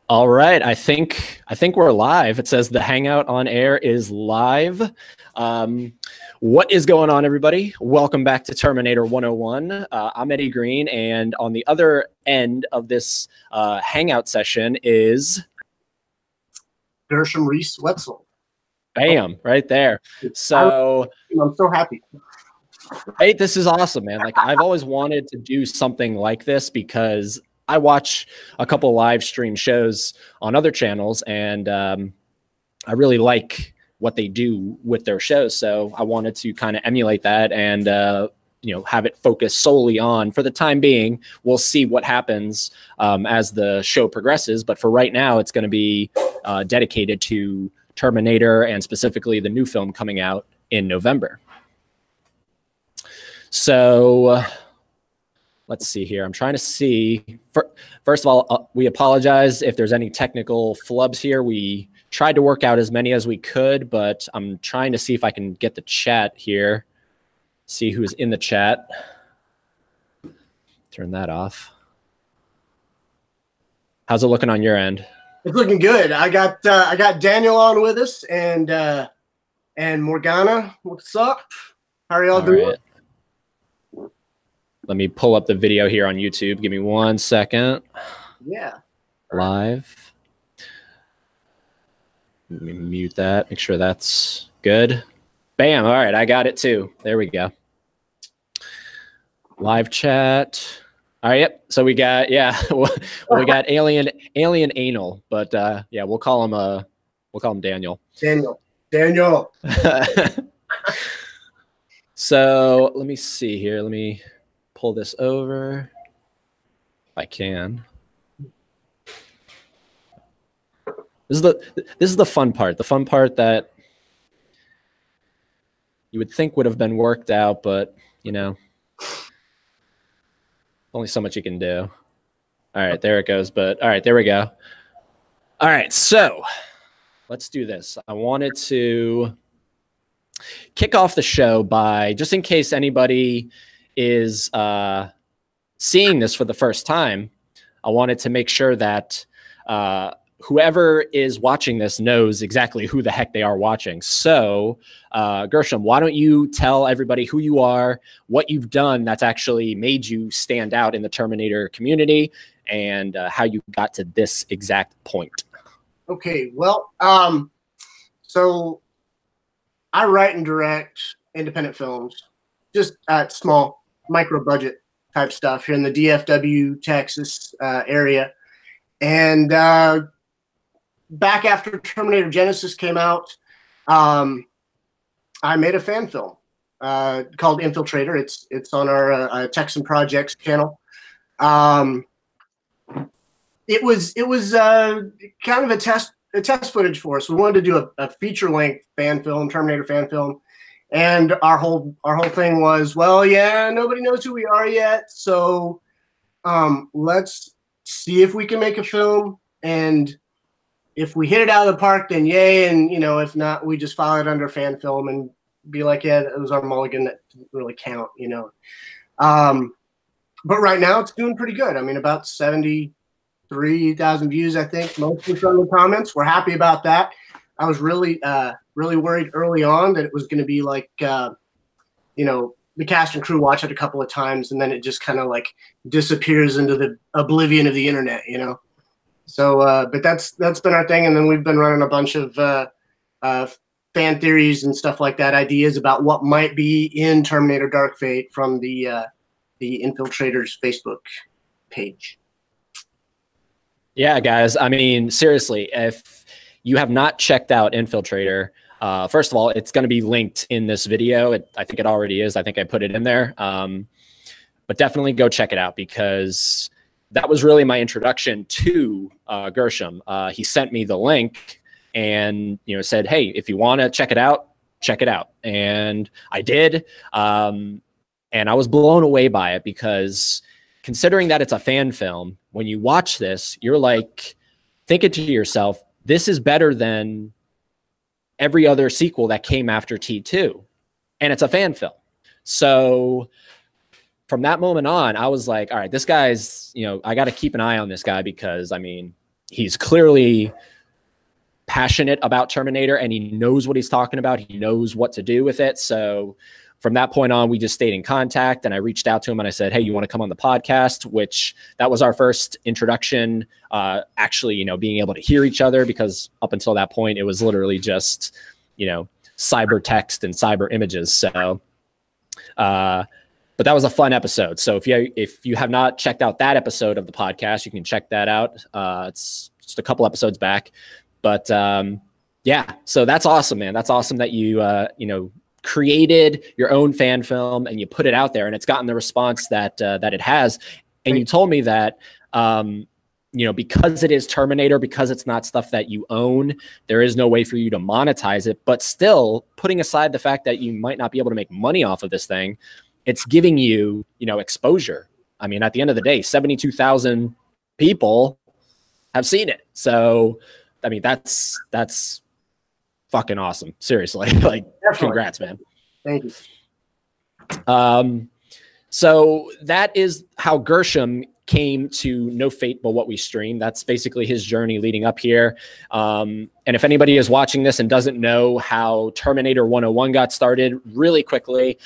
All right, I think we're live. It says the Hangout on Air is live. What is going on, everybody? Welcome back to Terminator 101. I'm Eddie Green, and on the other end of this Hangout session is Gershom, Reese, Wetzel. bam, right there. So I'm so happy. Right, this is awesome, man. Like I've always wanted to do something like this because I watch a couple live stream shows on other channels, and I really like what they do with their shows. So I wanted to kind of emulate that and have it focus solely on, for the time being. We'll see what happens as the show progresses, but for right now, it's going to be dedicated to Terminator and specifically the new film coming out in November. So let's see here. I'm trying to see. First of all, we apologize if there's any technical flubs here. We tried to work out as many as we could, but I'm trying to see if I can get the chat here. See who's in the chat. Turn that off. How's it looking on your end? It's looking good. I got Daniel on with us and Morgana. What's up? How are y'all doing? Right. Let me pull up the video here on YouTube. Give me 1 second. Yeah. Live. Let me mute that. Make sure that's good. Bam. All right. I got it too. There we go. Live chat. All right. Yep. So we got, well, we got alien anal, but yeah, we'll call him Daniel. Daniel. So let me see here. Let me pull this over if I can. This is the fun part. The fun part that you would think would have been worked out, but only so much you can do. All right, there it goes. But all right, there we go. All right, so let's do this. I wanted to kick off the show by, just in case anybody is seeing this for the first time, I wanted to make sure that whoever is watching this knows exactly who the heck they are watching. So, Gershom, why don't you tell everybody who you are, what you've done that's actually made you stand out in the Terminator community, and how you got to this exact point. Okay, well, so I write and direct independent films, just at small micro budget type stuff here in the DFW, Texas area. And back after Terminator Genesis came out, I made a fan film called Infiltrator. It's on our Texan Projects channel. It was kind of a test footage for us. We wanted to do a feature length fan film, Terminator fan film. And our whole thing was, well, yeah, nobody knows who we are yet, so let's see if we can make a film, and if we hit it out of the park, then yay, and if not, we just file it under fan film and be like, yeah, it was our mulligan, that didn't really count, But right now, it's doing pretty good. I mean, about 73,000 views, I think, mostly from the comments. We're happy about that. I was really worried early on that it was going to be like, the cast and crew watch it a couple of times and then it just kind of like disappears into the oblivion of the internet, So, but that's been our thing. And then we've been running a bunch of fan theories and stuff like that, ideas about what might be in Terminator Dark Fate from the Infiltrator's Facebook page. Yeah, guys. I mean, seriously, if you have not checked out Infiltrator, first of all, it's going to be linked in this video. I think it already is. I think I put it in there. But definitely go check it out, because that was really my introduction to Gershom. He sent me the link and said, hey, if you want to check it out, check it out. And I did. And I was blown away by it, because considering that it's a fan film, when you watch this, you're like thinking to yourself, this is better than every other sequel that came after T2, and it's a fan film. So from that moment on, I was like, all right, this guy's, I got to keep an eye on this guy, because I mean, he's clearly passionate about Terminator, and he knows what he's talking about. He knows what to do with it. So from that point on, we just stayed in contact, and I reached out to him and I said, hey, you want to come on the podcast? Which that was our first introduction, actually, you know, being able to hear each other, because up until that point, it was literally just, you know, cyber text and cyber images. So, but that was a fun episode. So if you have not checked out that episode of the podcast, you can check that out. It's just a couple episodes back. But yeah, so that's awesome, man. That's awesome that you you know, created your own fan film and you put it out there, and it's gotten the response that that it has. And you told me that you know, because it is Terminator, because it's not stuff that you own, there is no way for you to monetize it. But still, putting aside the fact that you might not be able to make money off of this thing, it's giving you, you know, exposure. I mean, at the end of the day, 72,000 people have seen it. So, I mean, that's fucking awesome. Seriously. Like, definitely. Congrats, man. Thank you. So that is how Gershom came to No Fate But What We Stream. That's basically his journey leading up here. And if anybody is watching this and doesn't know how Terminator 101 got started, really quickly,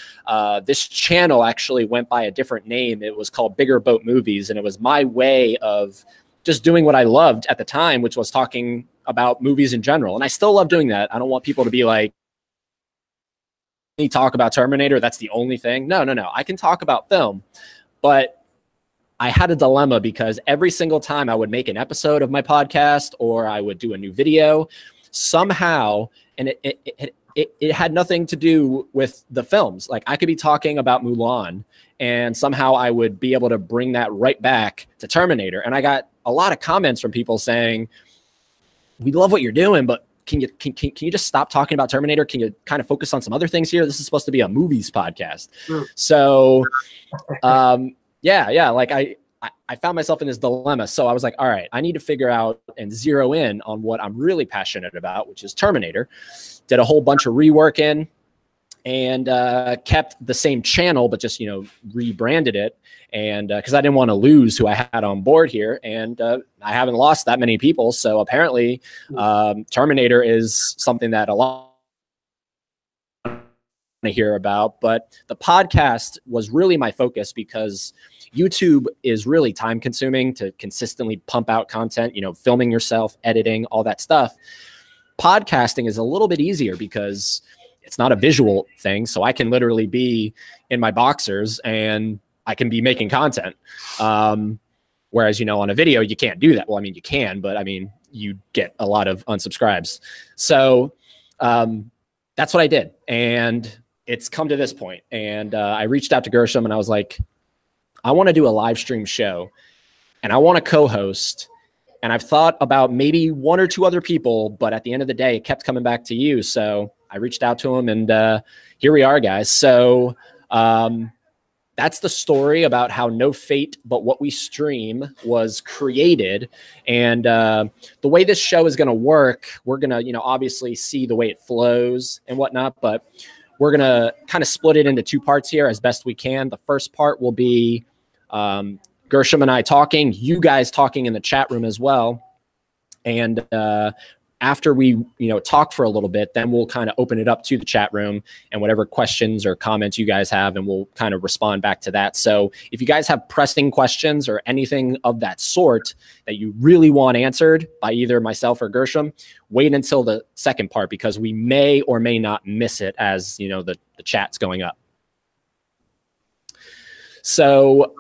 this channel actually went by a different name. It was called Bigger Boat Movies, and it was my way of just doing what I loved at the time, which was talking about movies in general. And I still love doing that. I don't want people to be like, you talk about Terminator, that's the only thing. No. I can talk about film, but I had a dilemma, because every single time I would make an episode of my podcast or I would do a new video, somehow, and it had nothing to do with the films. Like, I could be talking about Mulan, and somehow I would be able to bring that right back to Terminator. And I got a lot of comments from people saying, we love what you're doing, but can you just stop talking about Terminator? Can you kind of focus on some other things here? This is supposed to be a movies podcast. So, yeah, like I found myself in this dilemma. So I was like, all right, I need to figure out and zero in on what I'm really passionate about, which is Terminator. Did a whole bunch of rework in, and kept the same channel, but just, you know, rebranded it. And because I didn't want to lose who I had on board here, and I haven't lost that many people. So apparently Terminator is something that a lot to hear about. But the podcast was really my focus, because YouTube is really time consuming to consistently pump out content, you know, filming yourself, editing, all that stuff. Podcasting is a little bit easier because it's not a visual thing. So I can literally be in my boxers and I can be making content. Whereas, you know, on a video, you can't do that. Well, I mean, you can, but I mean, you get a lot of unsubscribes. So that's what I did. And it's come to this point. And I reached out to Gershom and I was like, I want to do a live stream show and I want to co-host. And I've thought about maybe one or two other people, but at the end of the day, it kept coming back to you. So I reached out to him, and here we are, guys. So that's the story about how No Fate But What We Stream was created. And the way this show is going to work, we're going to, you know, obviously see the way it flows and whatnot, but we're going to kind of split it into two parts here as best we can. The first part will be Gershom and I talking, you guys talking in the chat room as well. And after we, you know, talk for a little bit, then we'll kind of open it up to the chat room and whatever questions or comments you guys have, and we'll kind of respond back to that. So if you guys have pressing questions or anything of that sort that you really want answered by either myself or Gershom, wait until the second part, because we may or may not miss it as, you know, the chat's going up. So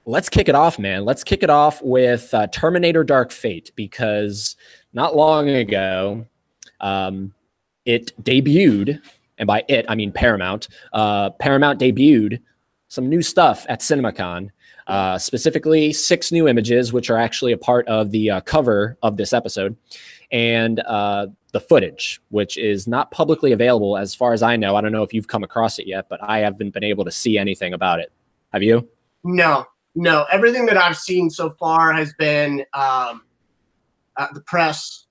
let's kick it off, man. Let's kick it off with Terminator Dark Fate, because not long ago, it debuted, and by it, I mean Paramount. Paramount debuted some new stuff at CinemaCon, specifically 6 new images, which are actually a part of the cover of this episode, and the footage, which is not publicly available as far as I know. I don't know if you've come across it yet, but I haven't been able to see anything about it. Have you? No. Everything that I've seen so far has been the press,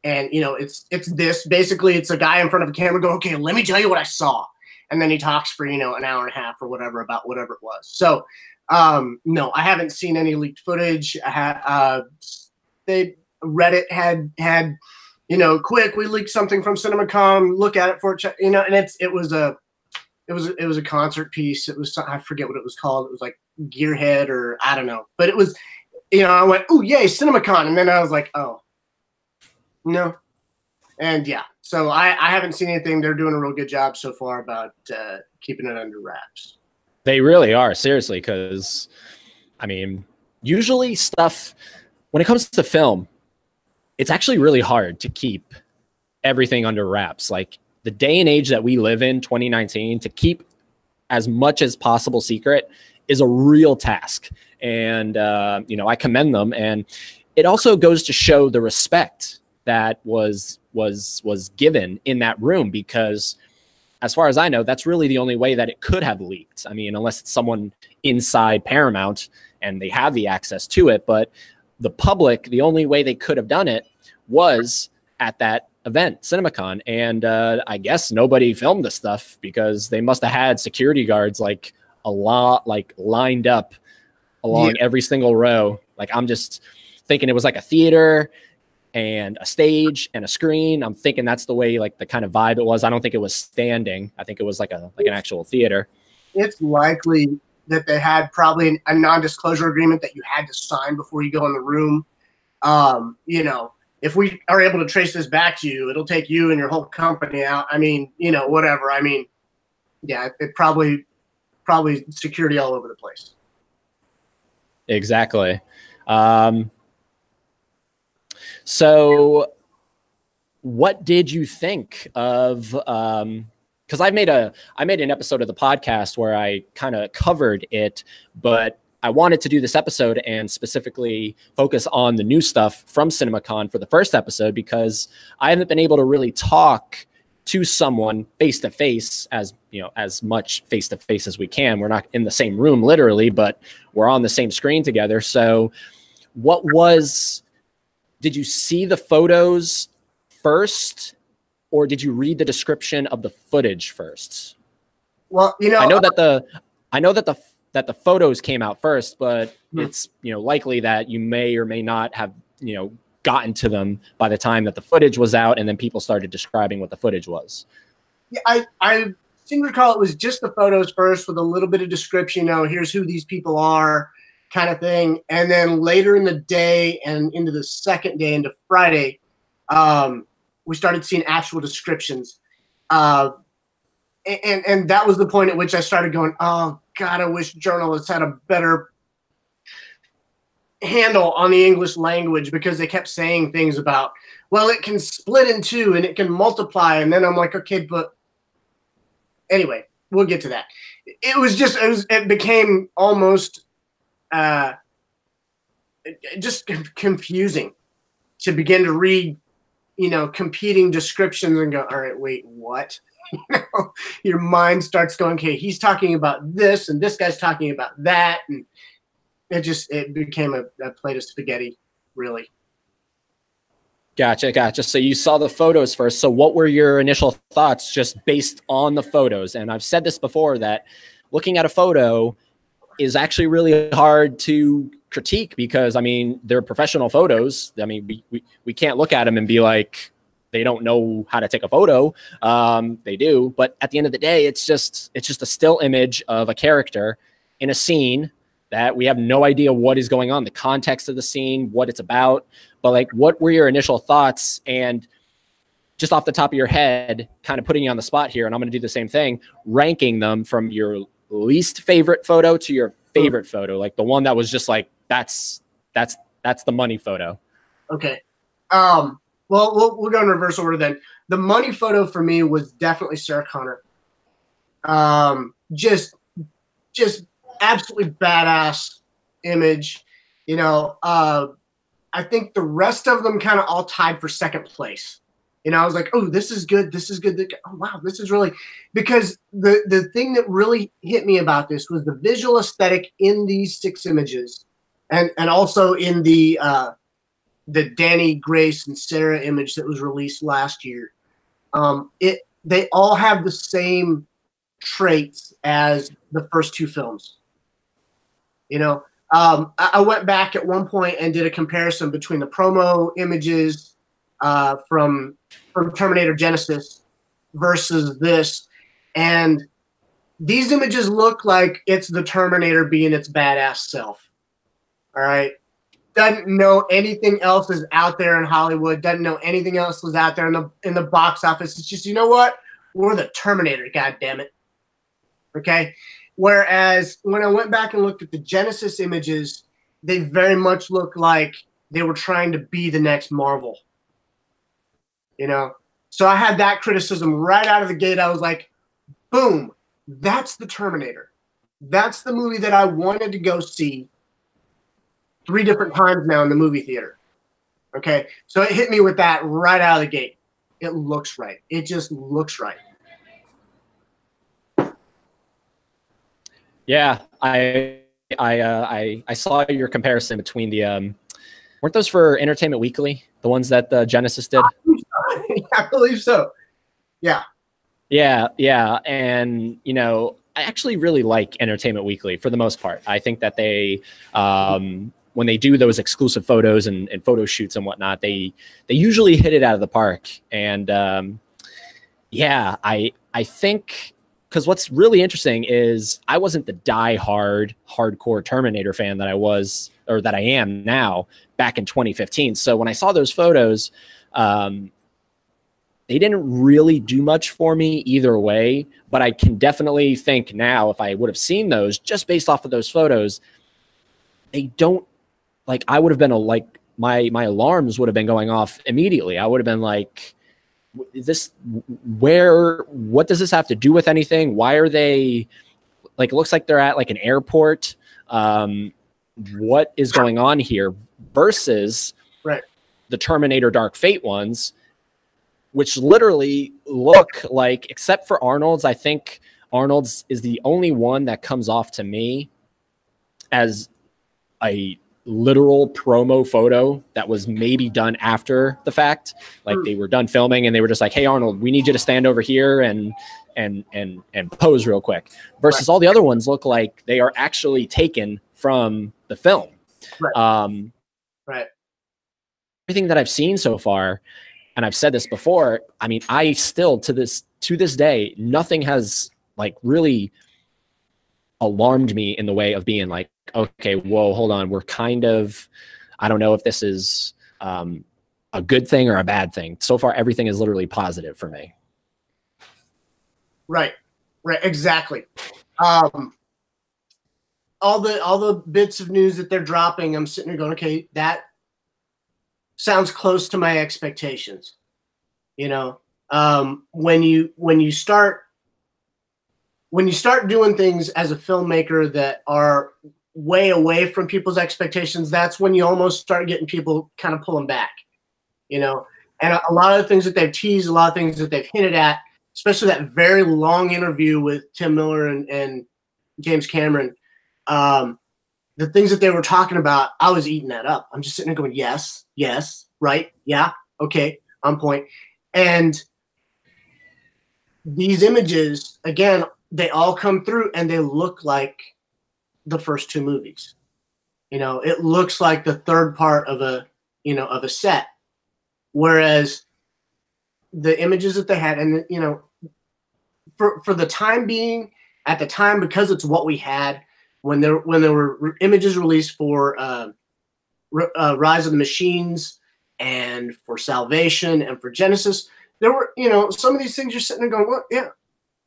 and you know, it's this. Basically, it's a guy in front of a camera going, "Okay, let me tell you what I saw," and then he talks for, you know, an hour and a half or whatever about whatever it was. So, no, I haven't seen any leaked footage. They Reddit had you know, quick, we leaked something from CinemaCon, look at it for you know, and it was a concert piece. It was, I forget what it was called. It was like Gearhead or I don't know, but it was, you know, I went, oh yay, CinemaCon, and then I was like, oh no. And yeah, so I haven't seen anything. They're doing a real good job so far about keeping it under wraps. They really are, seriously, because I mean, usually stuff, when it comes to film, it's actually really hard to keep everything under wraps. Like the day and age that we live in, 2019, to keep as much as possible secret is a real task. And, you know, I commend them. And it also goes to show the respect that was given in that room, because as far as I know, that's really the only way that it could have leaked. I mean, unless it's someone inside Paramount and they have the access to it, but the public, the only way they could have done it was at that event, CinemaCon. And I guess nobody filmed this stuff because they must have had security guards like a lot, like lined up along every single row. Like I'm just thinking it was like a theater and a stage and a screen. I'm thinking that's the way, like the kind of vibe it was. I don't think it was standing. I think it was like an actual theater. It's likely that they had probably a non-disclosure agreement that you had to sign before you go in the room. You know, if we are able to trace this back to you, it'll take you and your whole company out. I mean, you know, whatever. I mean, yeah, it probably security all over the place. Exactly. So what did you think of, because I made an episode of the podcast where I kind of covered it, but I wanted to do this episode and specifically focus on the new stuff from CinemaCon for the first episode, because I haven't been able to really talk to someone face to face, as you know, as much face to face as we can. We're not in the same room literally, but we're on the same screen together. So did you see the photos first, or did you read the description of the footage first? Well, you know, I know that the photos came out first, but it's, you know, likely that you may or may not have, you know, gotten to them by the time that the footage was out, and then people started describing what the footage was. Yeah, I seem to recall it was just the photos first with a little bit of description. You know, here's who these people are, kind of thing. And then later in the day and into the second day, into Friday, we started seeing actual descriptions. And that was the point at which I started going, oh God, I wish journalists had a better handle on the English language, because they kept saying things about, well, it can split in two and it can multiply. And then I'm like, okay, but anyway, we'll get to that. It became almost just confusing to begin to read, you know, competing descriptions and go, all right, wait, what? You know, your mind starts going, okay, he's talking about this and this guy's talking about that, and it became a plate of spaghetti, really. Gotcha. So you saw the photos first. So what were your initial thoughts just based on the photos? And I've said this before, that looking at a photo is actually really hard to critique, because I mean, they're professional photos. I mean, we can't look at them and be like, they don't know how to take a photo. They do, but at the end of the day, it's just a still image of a character in a scene that we have no idea what is going on, the context of the scene, what it's about. But like, what were your initial thoughts? And just off the top of your head, kind of putting you on the spot here, and I'm going to do the same thing, ranking them from your least favorite photo to your favorite photo, like the one that was just like, that's the money photo. Okay. Well, we'll go in reverse order then. The money photo for me was definitely Sarah Connor. Just absolutely badass image. You know, I think the rest of them kind of all tied for second place. You know, I was like, oh, this is good. This is good. Oh, wow, this is really, because the thing that really hit me about this was the visual aesthetic in these 6 images, and also in the Danny, Grace, and Sarah image that was released last year. They all have the same traits as the first 2 films. You know, I went back at one point and did a comparison between the promo images from Terminator Genesis versus this, and these images look like it's the Terminator being its badass self. All right. Doesn't know anything else is out there in Hollywood. Doesn't know anything else was out there in the box office. It's just, you know what? We're the Terminator, God damn it. Okay. Whereas when I went back and looked at the Genesis images, they very much look like they were trying to be the next Marvel. You know? So I had that criticism right out of the gate. I was like, boom, that's the Terminator. That's the movie that I wanted to go see 3 different times now in the movie theater. Okay. So it hit me with that right out of the gate. It looks right. It just looks right. Yeah, I saw your comparison between the weren't those for Entertainment Weekly, the ones that the Genesis did? I believe so. Yeah. Yeah, and you know, I actually really like Entertainment Weekly for the most part. I think that they when they do those exclusive photos and photo shoots and whatnot, they usually hit it out of the park. And yeah, I think, because what's really interesting is I wasn't the hardcore Terminator fan that I was, or that I am now, back in 2015. So when I saw those photos, they didn't really do much for me either way, but I can definitely think now, if I would have seen those just based off of those photos, they don't, like, I would have been like, my alarms would have been going off immediately. I would have been like, what does this have to do with anything? Why are they, like, it looks like they're at like an airport. What is going on here? Versus the Terminator Dark Fate ones, which literally look like, except for Arnold's, I think Arnold's is the only one that comes off to me as a literal promo photo that was maybe done after the fact. Like, they were done filming and they were just like, hey, Arnold, we need you to stand over here and pose real quick. Versus all the other ones look like they are actually taken from the film. Everything that I've seen so far, and I've said this before, I mean, I still to this day, nothing has like really alarmed me in the way of being like, okay, whoa, hold on, we're kind of, I don't know if this is a good thing or a bad thing. So far, everything is literally positive for me. Right, exactly. All the bits of news that they're dropping, I'm sitting there going, okay, that sounds close to my expectations. You know, when you start doing things as a filmmaker that are way away from people's expectations, that's when you almost start getting people kind of pulling back, you know. And a lot of the things that they've teased, a lot of things that they've hinted at, especially that very long interview with Tim Miller and James Cameron, the things that they were talking about, I was eating that up. I'm just sitting there going, yes, right, yeah, okay, on point. And these images, again, they all come through and they look like the first 2 movies. You know, it looks like the third part of a set. Whereas the images that they had, and you know, for the time being, at the time, because it's what we had, when there were images released for Rise of the Machines and for Salvation and for Genesis, there were, you know, some of these things you're sitting there going, well, yeah,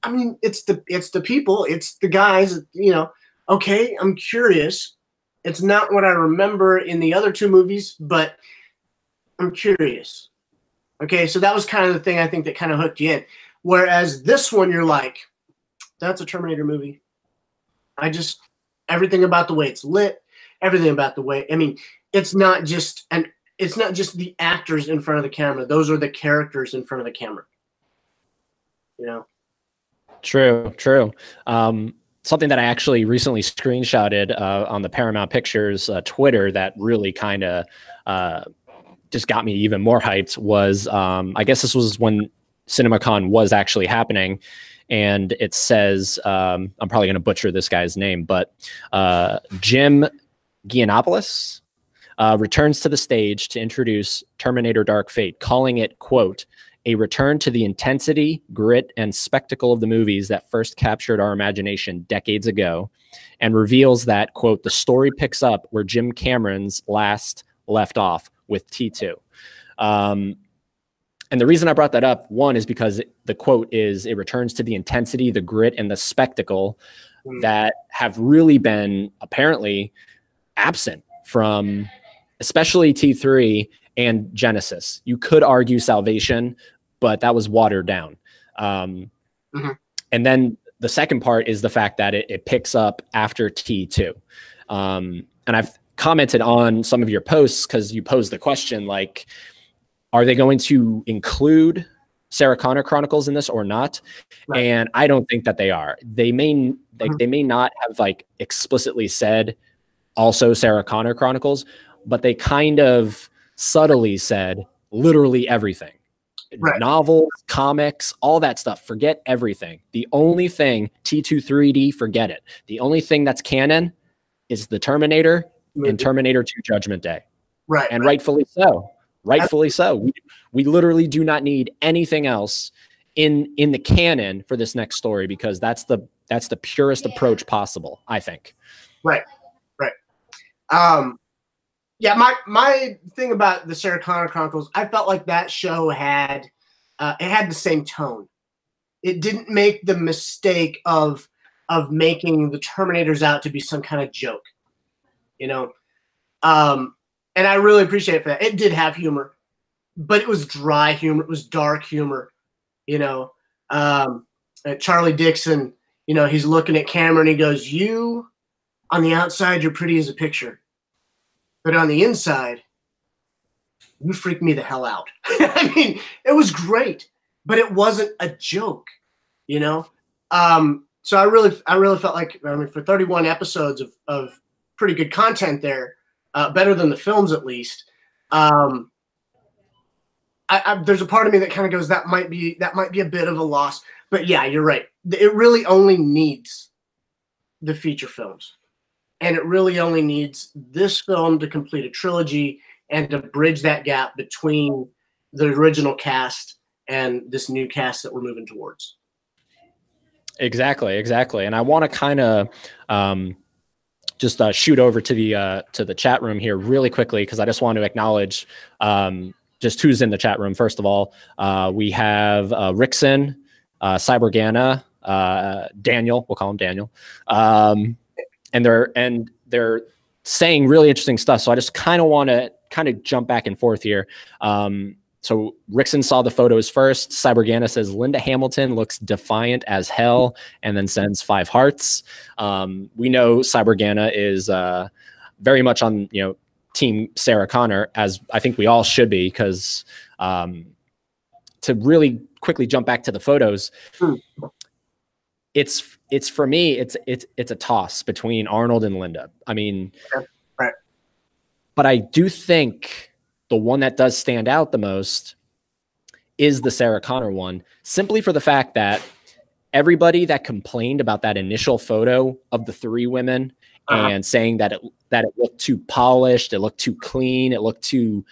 I mean, it's the people, it's the guys, you know, okay, I'm curious. It's not what I remember in the other 2 movies, but I'm curious. Okay, so that was kind of the thing I think that kind of hooked you in. Whereas this one, you're like, that's a Terminator movie. Everything about the way it's lit, everything about the way, I mean, it's not just the actors in front of the camera. Those are the characters in front of the camera. You know? True. Something that I actually recently screenshotted on the Paramount Pictures Twitter that really kind of just got me even more hyped was, I guess this was when CinemaCon was actually happening, and it says, I'm probably going to butcher this guy's name, but Jim Giannopoulos returns to the stage to introduce Terminator Dark Fate, calling it, quote, a return to the intensity, grit, and spectacle of the movies that first captured our imagination decades ago, and reveals that, quote, the story picks up where Jim Cameron's last left off with T2. And the reason I brought that up, one, is because the quote is, it returns to the intensity, the grit, and the spectacle that have really been apparently absent from especially T3 and Genesis. You could argue Salvation, but that was watered down. And then the second part is the fact that it picks up after T2. And I've commented on some of your posts because you posed the question, like, are they going to include Sarah Connor Chronicles in this or not? Right. And I don't think that they are. They may they may not have like explicitly said also Sarah Connor Chronicles, but they kind of subtly said literally everything. Right. Novels, comics, all that stuff. Forget everything. The only thing, T2 3D, forget it. The only thing that's canon is the Terminator and Terminator 2 Judgment Day. Right. And rightfully so. Rightfully so. We literally do not need anything else in the canon for this next story, because that's the purest approach possible, I think. Right. Yeah, my thing about the Sarah Connor Chronicles, I felt like that show had it had the same tone. It didn't make the mistake of making the Terminators out to be some kind of joke, you know. And I really appreciate it for that. It did have humor, but it was dry humor. It was dark humor, you know. Charlie Dixon, you know, he's looking at Cameron. He goes, "You, on the outside, you're pretty as a picture, but on the inside, you freak me the hell out." I mean, it was great, but it wasn't a joke, you know. So I really felt like, I mean, for 31 episodes of pretty good content there. Better than the films, at least. There's a part of me that kind of goes, that might be a bit of a loss. But yeah, you're right. It really only needs the feature films, and it really only needs this film to complete a trilogy and to bridge that gap between the original cast and this new cast that we're moving towards. Exactly. And I want to kind of just shoot over to the chat room here really quickly, because I just want to acknowledge just who's in the chat room. First of all, we have Rickson, Cybergana, Daniel. We'll call him Daniel, and they're saying really interesting stuff. So I just kind of want to jump back and forth here. So Rickson saw the photos first. Cybergana says Linda Hamilton looks defiant as hell, and then sends 5 hearts. We know Cybergana is very much on team Sarah Connor, as I think we all should be, because to really quickly jump back to the photos, it's for me it's a toss between Arnold and Linda. I mean, right. But I do think the one that does stand out the most is the Sarah Connor one, simply for the fact that everybody that complained about that initial photo of the 3 women and saying that it looked too polished, it looked too clean, it looked too,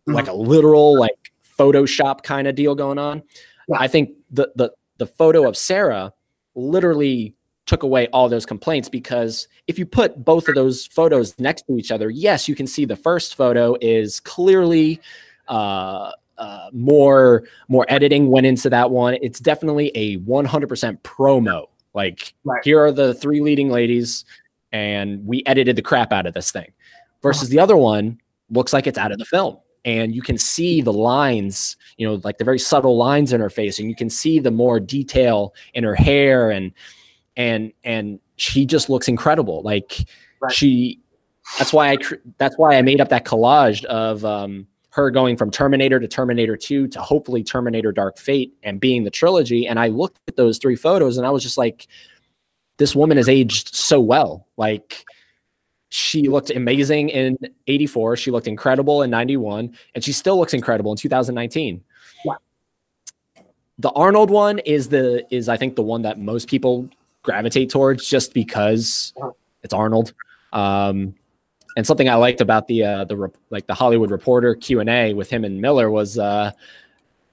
like a literal like Photoshop kind of deal going on. Yeah. I think the photo of Sarah literally took away all those complaints, because if you put both of those photos next to each other, yes, you can see the first photo is clearly more editing went into that one. It's definitely a 100% promo. Like, here are the 3 leading ladies, and we edited the crap out of this thing. Versus the other one looks like it's out of the film. And you can see the lines, like the very subtle lines in her face, and you can see the more detail in her hair, and she just looks incredible. Like that's why I made up that collage of her going from Terminator to Terminator 2 to hopefully Terminator Dark Fate and being the trilogy. And I looked at those 3 photos and I was just like, this woman has aged so well. Like, she looked amazing in 84. She looked incredible in 91, and she still looks incredible in 2019. Yeah. The Arnold one is I think the one that most people gravitate towards, just because it's Arnold. And something I liked about the Hollywood Reporter Q&A with him and Miller was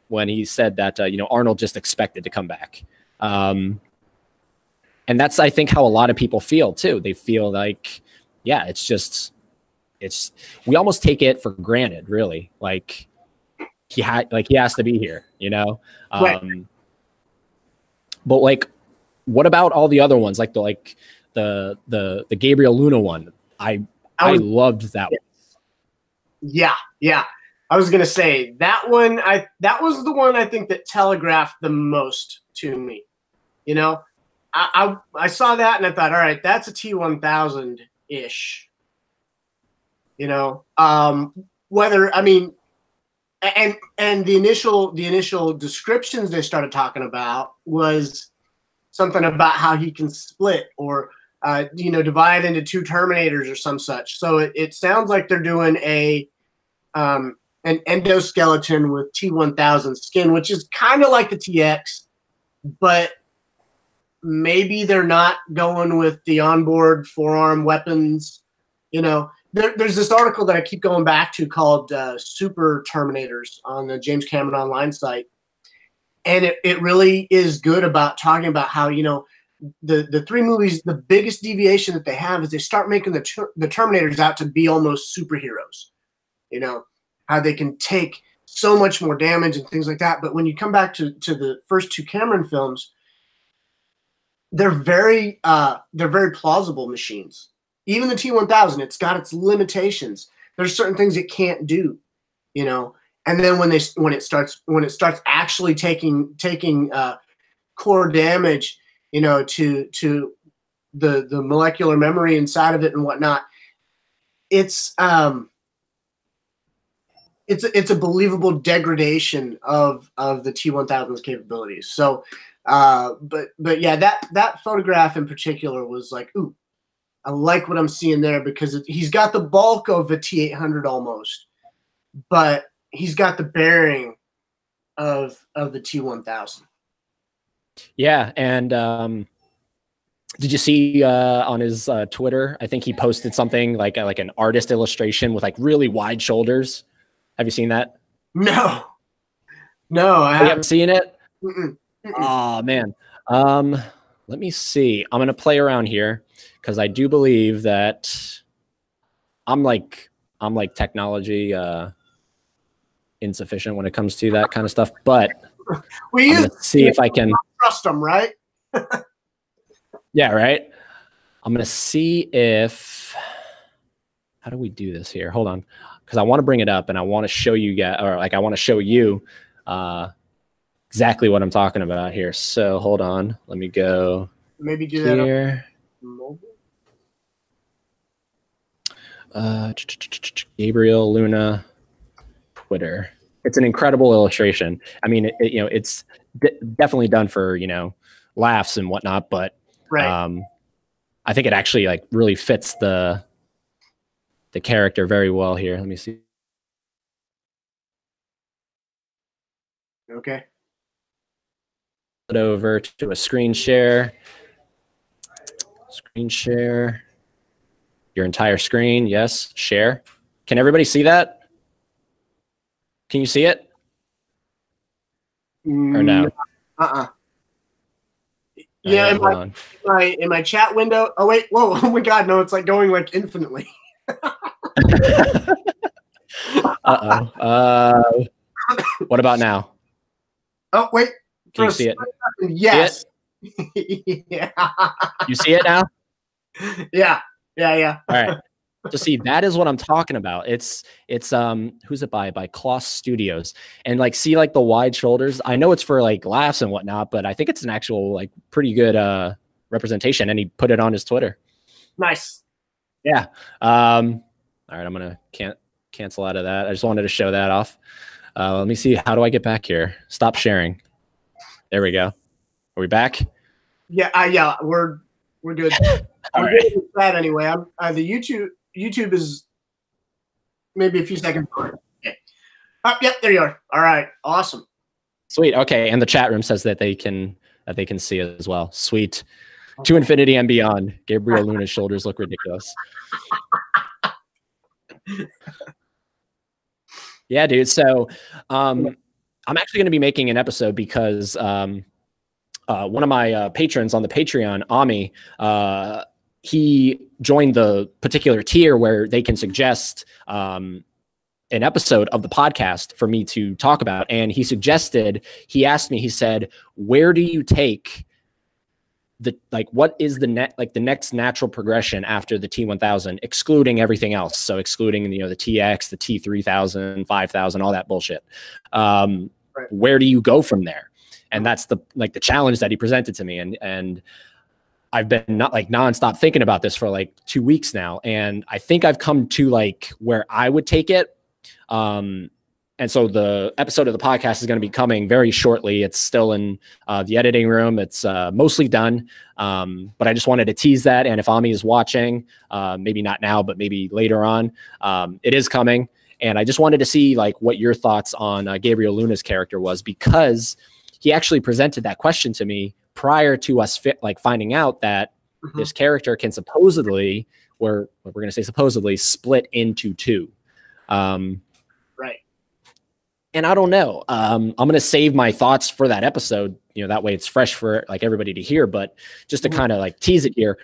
when he said that Arnold just expected to come back. And that's, I think, how a lot of people feel too. They feel like, yeah, we almost take it for granted, really. Like he has to be here, Right. But like, what about all the other ones? Like the Gabriel Luna one. I loved that one. Yeah. I was gonna say that one. That was the one I think that telegraphed the most to me. I saw that and I thought, all right, that's a T1000 ish. Whether, I mean, and the initial descriptions they started talking about was something about how he can split or divide into two Terminators or some such. So it sounds like they're doing an endoskeleton with T1000 skin, which is kind of like the TX, but maybe they're not going with the onboard forearm weapons. There's this article that I keep going back to called Super Terminators on the James Cameron Online site. And it really is good about talking about how, the three movies, the biggest deviation that they have is they start making the Terminators out to be almost superheroes. How they can take so much more damage and things like that. But when you come back to the first two Cameron films, they're very plausible machines. Even the T1000, it's got its limitations. There's certain things it can't do, And then when it starts actually taking core damage, to the molecular memory inside of it and whatnot, it's a believable degradation of the T1000's capabilities. So, but yeah, that photograph in particular was like, ooh, I like what I'm seeing there because he's got the bulk of a T800 almost, but he's got the bearing of the T1000. Yeah, and did you see on his Twitter? I think he posted something like an artist illustration with like really wide shoulders. Have you seen that? No, I haven't seen it. Mm-mm. Oh man, let me see. I'm gonna play around here because I do believe that I'm like technology insufficient when it comes to that kind of stuff. But we I'm gonna see if I can trust them, right? Yeah, right. I'm gonna see if how do we do this here? Hold on, because I want to bring it up and I want to show you guys, or like I want to show you exactly what I'm talking about here. So hold on, let me go. Maybe do here. That. Gabriel Luna Twitter. It's an incredible illustration. I mean, it's definitely done for laughs and whatnot, but right. I think it actually like really fits the character very well here. Let me see. Okay. It over to a screen share. Screen share. Your entire screen. Yes. Share. Can everybody see that? Can you see it? Or no? Yeah, in my chat window. Oh wait, whoa! Oh my God, no! It's like going like infinitely. What about now? Oh wait, can you see it? Yes. See it? Yeah. You see it now? Yeah. All right. So see, that is what I'm talking about. It's who's it by Kloss Studios, and like see like the wide shoulders. I know it's for like laughs and whatnot, but I think it's an actual like pretty good representation, and he put it on his Twitter. Nice. Yeah. All right, I'm gonna cancel out of that. I just wanted to show that off. Let me see. How do I get back here? Stop sharing. There we go. Are we back? Yeah. Yeah. We're good. All right. Good with that anyway. I'm the YouTube is maybe a few seconds. Okay. Yep, there you are. All right, awesome. Sweet. Okay, and the chat room says that they can see it as well. Sweet. To infinity and beyond. Gabriel Luna's shoulders look ridiculous. Yeah, dude. So I'm actually going to be making an episode because one of my patrons on the Patreon, Ami, he joined the particular tier where they can suggest an episode of the podcast for me to talk about. And he asked me, he said, where do you take what is the next natural progression after the T1000, excluding everything else? So excluding, the TX, the T3000, 5000, all that bullshit. Right. Where do you go from there? And that's the challenge that he presented to me. And I've been nonstop thinking about this for 2 weeks now. And I think I've come to where I would take it. And so the episode of the podcast is going to be coming very shortly. It's still in the editing room. It's mostly done. But I just wanted to tease that. And if Ami is watching, maybe not now, but maybe later on, it is coming. And I just wanted to see what your thoughts on Gabriel Luna's character was, because he actually presented that question to me prior to us finding out that this character can supposedly, or we're going to say supposedly, split into two. Right. And I don't know. I'm going to save my thoughts for that episode. That way it's fresh for everybody to hear. But just to kind of tease it here,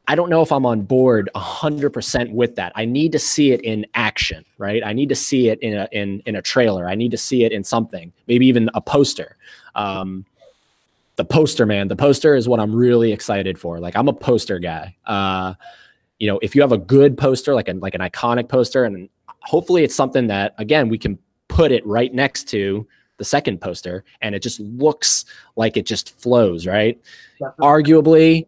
I don't know if I'm on board 100% with that. I need to see it in action, right? I need to see it in a trailer. I need to see it in something, maybe even a poster. The poster, man. The poster is what I'm really excited for. I'm a poster guy. If you have a good poster, like an iconic poster, and hopefully it's something that, again, we can put it right next to the second poster and it just looks like it just flows, right? Definitely. Arguably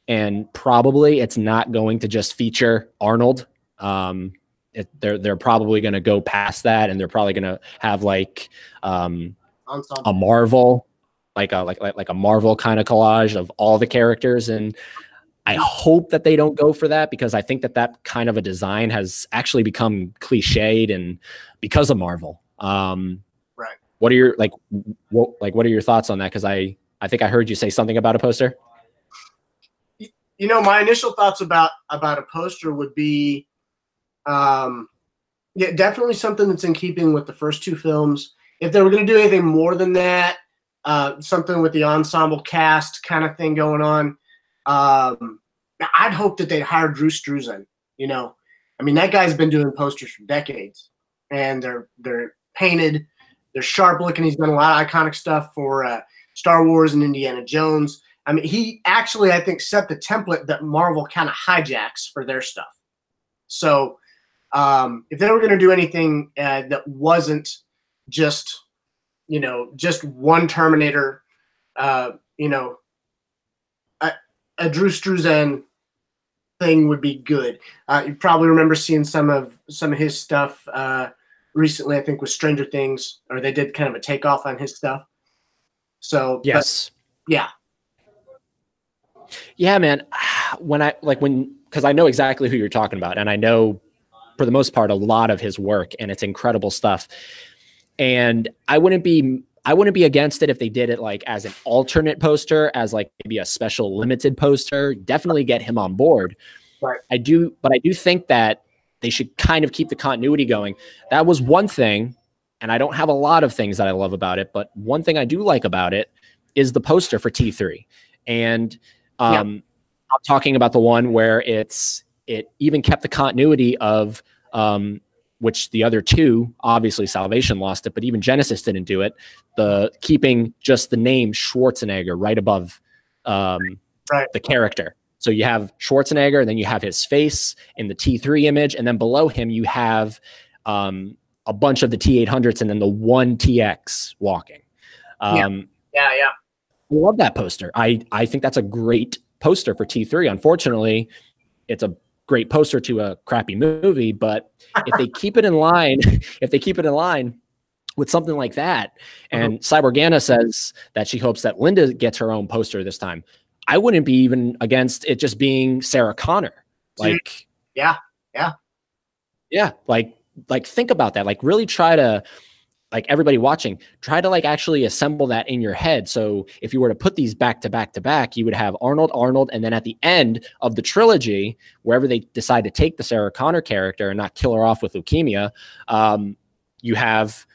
and probably it's not going to just feature Arnold. They're probably going to go past that, and they're probably going to have a Marvel, like a Marvel kind of collage of all the characters. And I hope that they don't go for that, because I think that kind of a design has actually become cliched, and because of Marvel. Right. What are your what are your thoughts on that? Because I think I heard you say something about a poster. My initial thoughts about a poster would be, definitely something that's in keeping with the first two films. If they were going to do anything more than that, something with the ensemble cast kind of thing going on, I'd hope that they'd hire Drew Struzan. That guy's been doing posters for decades, and they're painted, they're sharp looking. He's done a lot of iconic stuff for Star Wars and Indiana Jones. He actually, I think, set the template that Marvel kind of hijacks for their stuff. So if they were going to do anything that wasn't just one Terminator, a Drew Struzan thing would be good. You probably remember seeing some of his stuff recently, I think, with Stranger Things, or they did kind of a takeoff on his stuff. So yes, yeah. Yeah, man. Because I know exactly who you're talking about, and I know for the most part a lot of his work, and it's incredible stuff. And I wouldn't be against it if they did it as an alternate poster, as maybe a special limited poster. Definitely get him on board. Right. But I do think that they should kind of keep the continuity going. That was one thing, and I don't have a lot of things that I love about it, but one thing I do like about it is the poster for T3. And I'm talking about the one where it even kept the continuity of which the other two, obviously Salvation lost it, but even Genesis didn't do it. The keeping just the name Schwarzenegger right above the character. So you have Schwarzenegger, and then you have his face in the T3 image, and then below him you have a bunch of the T800s, and then the one TX walking. Yeah. I love that poster. I think that's a great poster for T3. Unfortunately, it's a great poster to a crappy movie, but if they keep it in line, with something like that, and Cyborgana says that she hopes that Linda gets her own poster this time, I wouldn't be even against it just being Sarah Connor. Yeah. Think about that. Really try to like everybody watching, try to like actually assemble that in your head. So if you were to put these back to back to back, you would have Arnold, and then at the end of the trilogy, wherever they decide to take the Sarah Connor character and not kill her off with leukemia, you have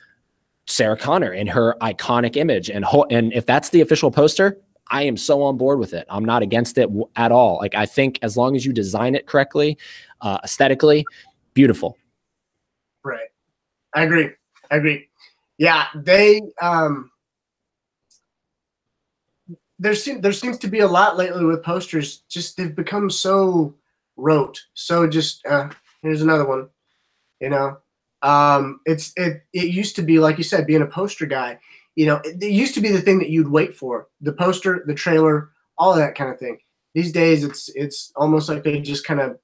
Sarah Connor in her iconic image. And if that's the official poster, I am so on board with it. I'm not against it at all. Like, I think as long as you design it correctly, aesthetically, beautiful. Right. I agree. Yeah, they there seems to be a lot lately with posters. Just they've become so rote. So just here's another one. You know, it used to be, like you said, being a poster guy. You know, it used to be the thing that you'd wait for, the poster, the trailer, all of that kind of thing. These days, it's almost like they just kind of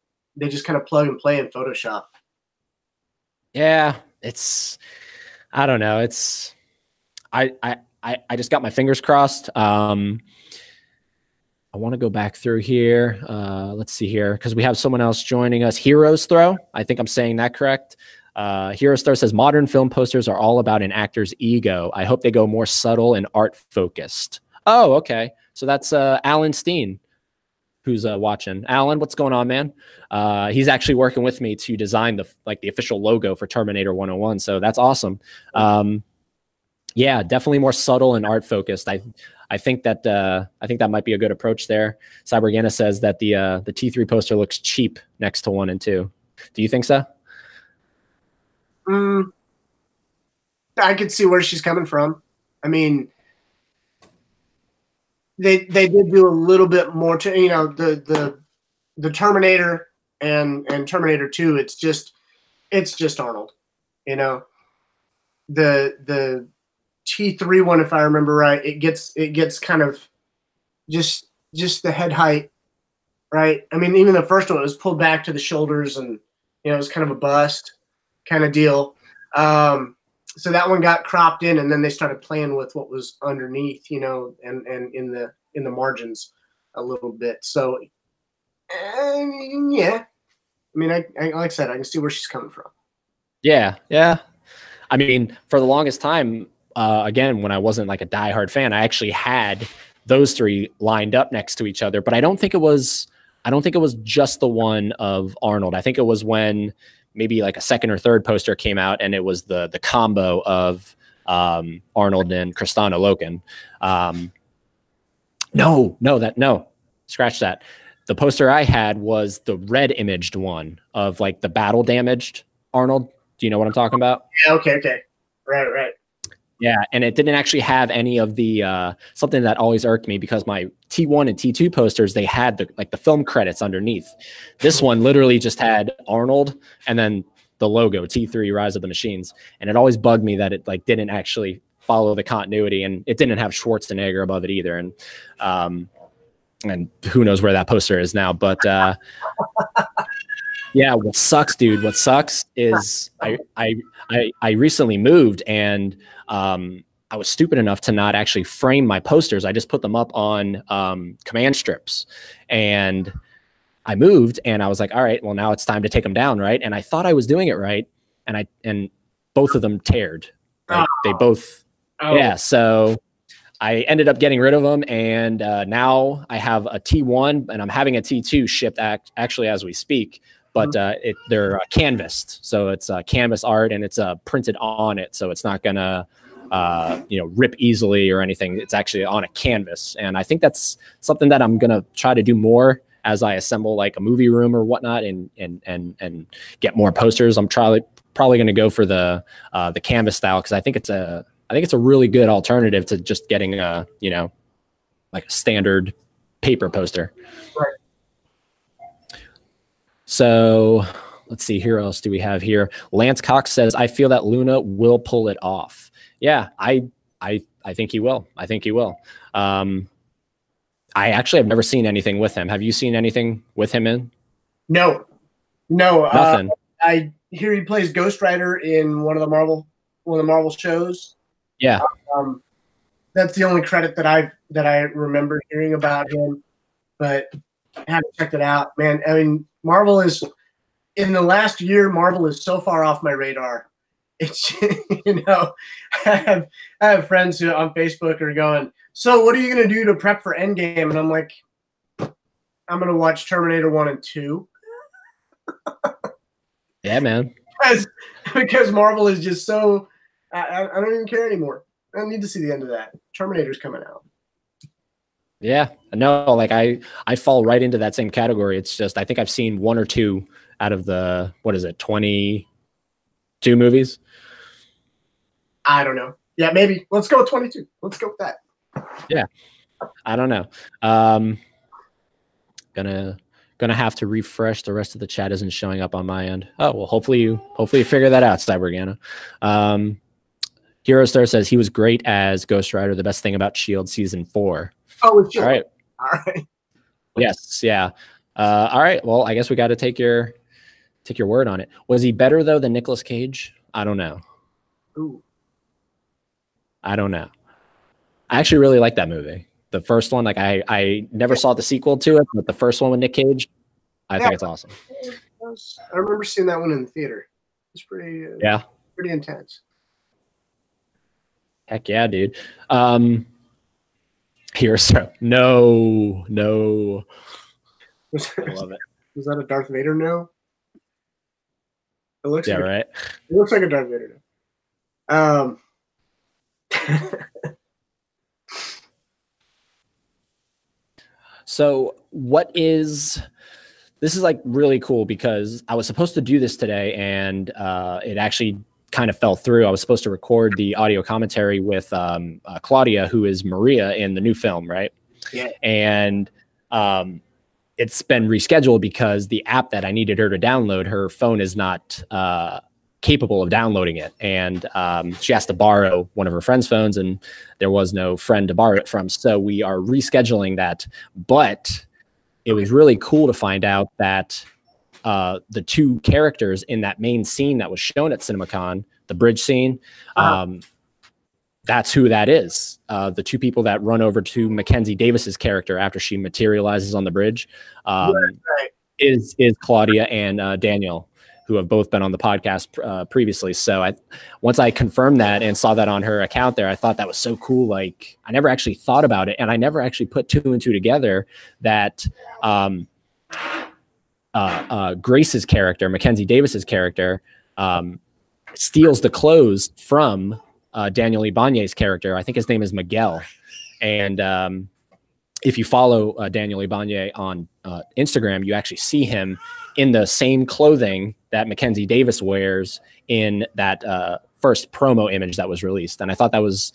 plug and play in Photoshop. Yeah, I don't know. I just got my fingers crossed. I want to go back through here. Let's see here, because we have someone else joining us. Heroes Throw. I think I'm saying that correct. Heroes Throw says modern film posters are all about an actor's ego. I hope they go more subtle and art focused. Oh, okay. So that's Alan Steen who's watching. Alan, what's going on, man? He's actually working with me to design the official logo for Terminator 101. So that's awesome. Yeah, definitely more subtle and art focused. I think that might be a good approach there. Cybergana says that the T3 poster looks cheap next to 1 and 2. Do you think so? I could see where she's coming from. I mean, they did do a little bit more to, you know, the Terminator and Terminator 2. It's just Arnold. You know, the T3 one, if I remember right, it gets kind of just the head height, right? I mean, even the first one, it was pulled back to the shoulders, and you know, it was kind of a bust kind of deal. So that one got cropped in, and then they started playing with what was underneath, you know, and in the margins a little bit. So yeah, I mean, I like I said, I can see where she's coming from. Yeah. I mean, for the longest time, again, when I wasn't like a diehard fan, I actually had those 3 lined up next to each other. But I don't think it was just the one of Arnold. I think it was when maybe like a second or third poster came out, and it was the combo of Arnold and Kristanna Loken. No, scratch that. The poster I had was the red imaged one of like the battle damaged Arnold. Do you know what I'm talking about? Yeah, okay. Right. Yeah, and it didn't actually have any of the something that always irked me, because my T1 and T2 posters, they had the film credits underneath. This one literally just had Arnold and then the logo T3 Rise of the Machines, and it always bugged me that it like didn't actually follow the continuity, and it didn't have Schwarzenegger above it either. And who knows where that poster is now, but yeah, what sucks, dude? What sucks is I recently moved, and I was stupid enough to not actually frame my posters. I just put them up on command strips, and I moved, and I was like, all right, well, now it's time to take them down, right? And I thought I was doing it right, and both of them teared. Like, they both, yeah. So I ended up getting rid of them, and now I have a T1, and I'm having a T2 shipped actually as we speak. But they're canvassed, so it's canvas art, and it's printed on it, so it's not gonna rip easily or anything. It's actually on a canvas, and I think that's something that I'm gonna try to do more as I assemble like a movie room or whatnot, and get more posters. I'm probably gonna go for the canvas style, because I think it's a really good alternative to just getting like a standard paper poster. Right. So let's see, here else do we have here? Lance Cox says, I feel that Luna will pull it off. Yeah, I think he will. I think he will. I actually have never seen anything with him. Have you seen anything with him in? No. Nothing. I hear he plays Ghost Rider in one of the Marvel shows. Yeah. That's the only credit that I remember hearing about him, but I haven't checked it out, man. I mean, Marvel is, in the last year, Marvel is so far off my radar, it's I have friends who on Facebook are going, so what are you gonna do to prep for Endgame? And I'm like, I'm gonna watch Terminator 1 and 2. Yeah, man. Because Marvel is just so I don't even care anymore. I don't need to see the end of that. Terminator's coming out. Yeah, no, like I fall right into that same category. It's just I think I've seen 1 or 2 out of the 22 movies. I don't know. Yeah, maybe. Let's go with 22. Let's go with that. Yeah, I don't know. Gonna have to refresh. The rest of the chat isn't showing up on my end. Oh well, hopefully you figure that out, Cybergana. Hero Star says he was great as Ghost Rider. The best thing about Shield season 4. Oh, it's all right. All right. Yes. Yeah. All right. Well, I guess we got to take your word on it. Was he better though than Nicolas Cage? I don't know. Ooh. I don't know. I actually really like that movie. The first one, like I never saw the sequel to it, but the first one with Nick Cage, I think it's awesome. I remember seeing that one in the theater. It's pretty pretty intense. Heck yeah, dude. Here, so no. I love it. Was that a Darth Vader no? It looks right. It looks like a Darth Vader no. So this is like really cool because I was supposed to do this today and it actually kind of fell through. I was supposed to record the audio commentary with Claudia, who is Maria in the new film, right? Yeah. And it's been rescheduled because the app that I needed her to download, her phone is not capable of downloading it. And she has to borrow one of her friend's phones and there was no friend to borrow it from. So we are rescheduling that. But it was really cool to find out that the 2 characters in that main scene that was shown at CinemaCon, the bridge scene, that's who that is. The 2 people that run over to Mackenzie Davis's character after she materializes on the bridge is Claudia and Daniel, who have both been on the podcast previously. So once I confirmed that and saw that on her account there, I thought that was so cool. Like I never actually thought about it. And I never actually put 2 and 2 together that Grace's character, Mackenzie Davis's character, steals the clothes from Daniel Ibanez's character. I think his name is Miguel. And if you follow Daniel Ibanez on Instagram, you actually see him in the same clothing that Mackenzie Davis wears in that first promo image that was released. And I thought that was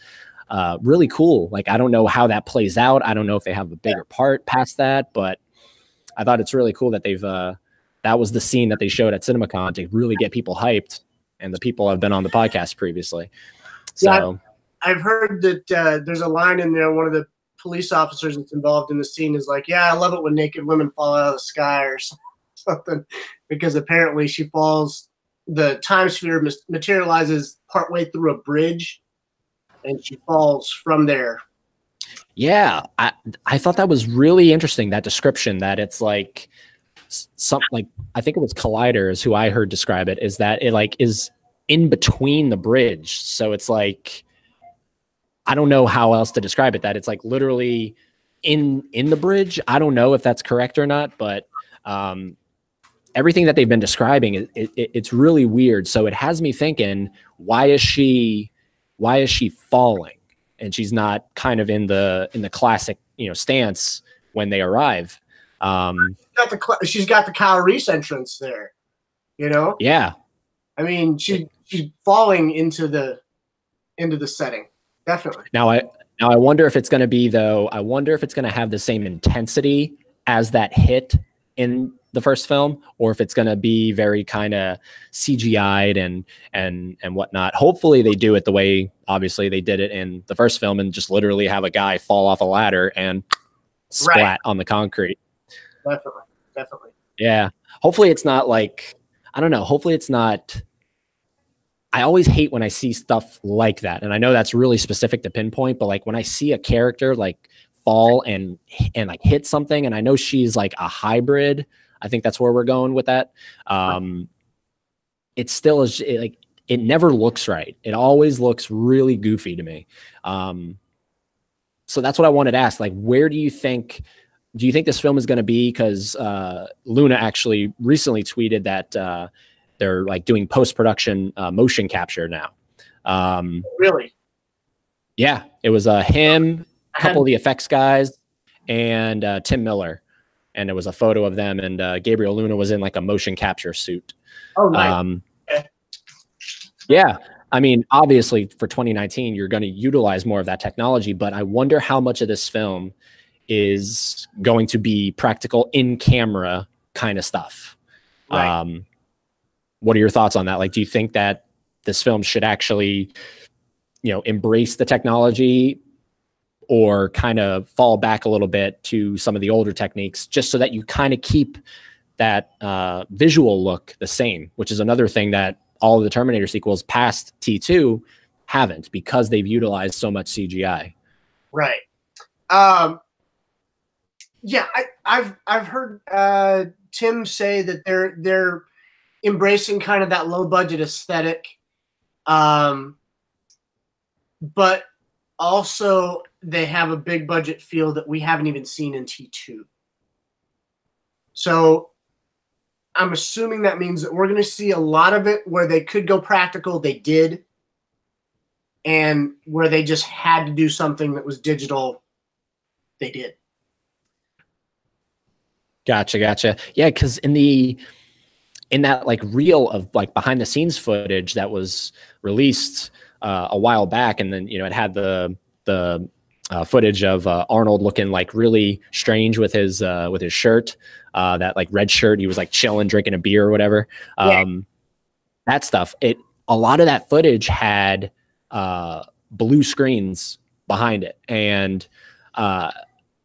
really cool. Like, I don't know how that plays out. I don't know if they have a bigger part past that, but I thought it's really cool that they've that was the scene that they showed at CinemaCon to really get people hyped. And the people have been on the podcast previously. So yeah, I've heard that there's a line in there. One of the police officers that's involved in the scene is like, yeah, I love it when naked women fall out of the sky or something, because apparently she falls, the time sphere materializes partway through a bridge and she falls from there. Yeah, I thought that was really interesting, that description, that it's like something like, I think it was Colliders who I heard describe it, is that it like is in between the bridge. So it's like, I don't know how else to describe it, that it's like literally in the bridge. I don't know if that's correct or not, but everything that they've been describing, it's really weird. So it has me thinking, why is she falling? And she's not kind of in the classic, stance when they arrive. She's got the Kyle Reese entrance there, Yeah. I mean, she's falling into the setting, definitely. Now I wonder if it's going to be though. I wonder if it's going to have the same intensity as that hit in the first film, or if it's going to be very kind of CGI'd and whatnot. Hopefully they do it the way obviously they did it in the first film and just literally have a guy fall off a ladder and splat on the concrete. Definitely. Yeah. Hopefully it's not like, I don't know. Hopefully it's not. I always hate when I see stuff like that. And I know that's really specific to pinpoint, but like when I see a character like fall and like hit something, and I know she's like a hybrid, I think that's where we're going with that. It still is like, it never looks right. It always looks really goofy to me. So that's what I wanted to ask. Like, where do you think this film is going to be? Because Luna actually recently tweeted that they're like doing post-production motion capture now. Really? Yeah, it was him, a couple of the effects guys, and Tim Miller. And it was a photo of them, and Gabriel Luna was in like a motion capture suit. Oh, nice. Yeah. I mean, obviously for 2019, you're going to utilize more of that technology, but I wonder how much of this film is going to be practical in camera kind of stuff. Right. What are your thoughts on that? Like, do you think that this film should actually, embrace the technology or kind of fall back a little bit to some of the older techniques just so that you kind of keep that visual look the same, which is another thing that all of the Terminator sequels past T2 haven't, because they've utilized so much CGI. Right. Yeah, I've heard Tim say that they're embracing kind of that low budget aesthetic, but also they have a big budget feel that we haven't even seen in T2. So I'm assuming that means that we're going to see a lot of it where they could go practical, they did, and where they just had to do something that was digital, they did. Gotcha. Yeah, because in that like reel of like behind the scenes footage that was released a while back, and then it had the footage of Arnold looking like really strange with his shirt, that like red shirt. He was like chilling, drinking a beer or whatever. That stuff. A lot of that footage had blue screens behind it, and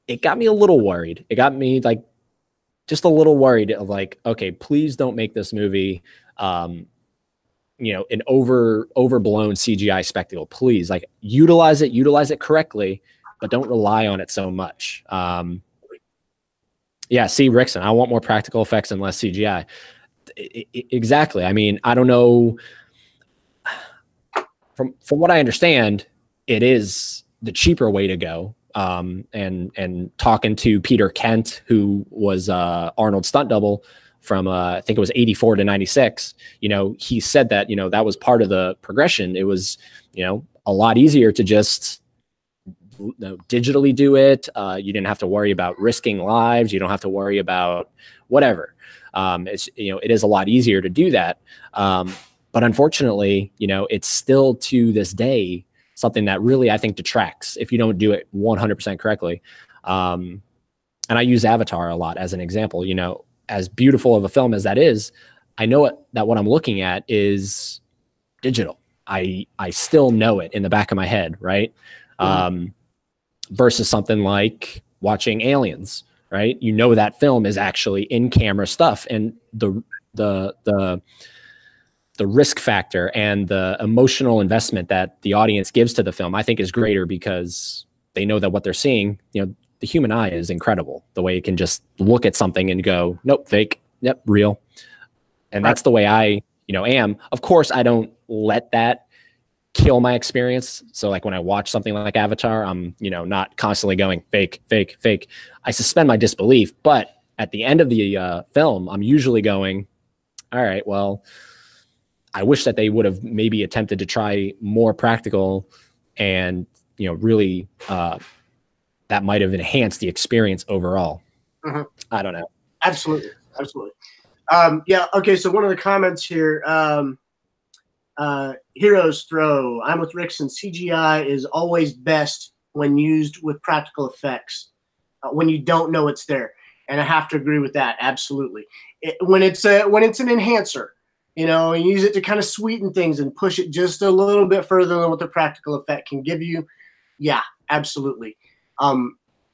it got me a little worried. It got me like just a little worried of like, okay, please don't make this movie an overblown CGI spectacle. Please, like, utilize it correctly, but don't rely on it so much. Yeah, see, Rickson, I want more practical effects and less CGI. Exactly. I mean, I don't know. From what I understand, it is the cheaper way to go. And talking to Peter Kent, who was Arnold's stunt double from I think it was 84 to 96, he said that, that was part of the progression. It was, a lot easier to just digitally do it. You didn't have to worry about risking lives. You don't have to worry about whatever. It is a lot easier to do that. But unfortunately, it's still to this day something that really, I think, detracts if you don't do it 100% correctly. And I use Avatar a lot as an example. As beautiful of a film as that is, I know that what I'm looking at is digital. I still know it in the back of my head, right? Versus something like watching Aliens, right? That film is actually in camera stuff, and the risk factor and the emotional investment that the audience gives to the film, I think, is greater because they know that what they're seeing, the human eye is incredible. The way it can just look at something and go, nope, fake, yep, real. And that's the way I, am. Of course, I don't let that kill my experience. So like when I watch something like Avatar, I'm, not constantly going fake, fake, fake. I suspend my disbelief, but at the end of the film, I'm usually going, all right, well, I wish that they would have maybe attempted to try more practical and, really that might have enhanced the experience overall. I don't know. Absolutely. Yeah. Okay. So one of the comments here, Heroes Throw, I'm with Rickson. CGI is always best when used with practical effects, when you don't know it's there. And I have to agree with that. Absolutely. When it's an enhancer, and use it to kind of sweeten things and push it just a little bit further than what the practical effect can give you. Yeah, absolutely.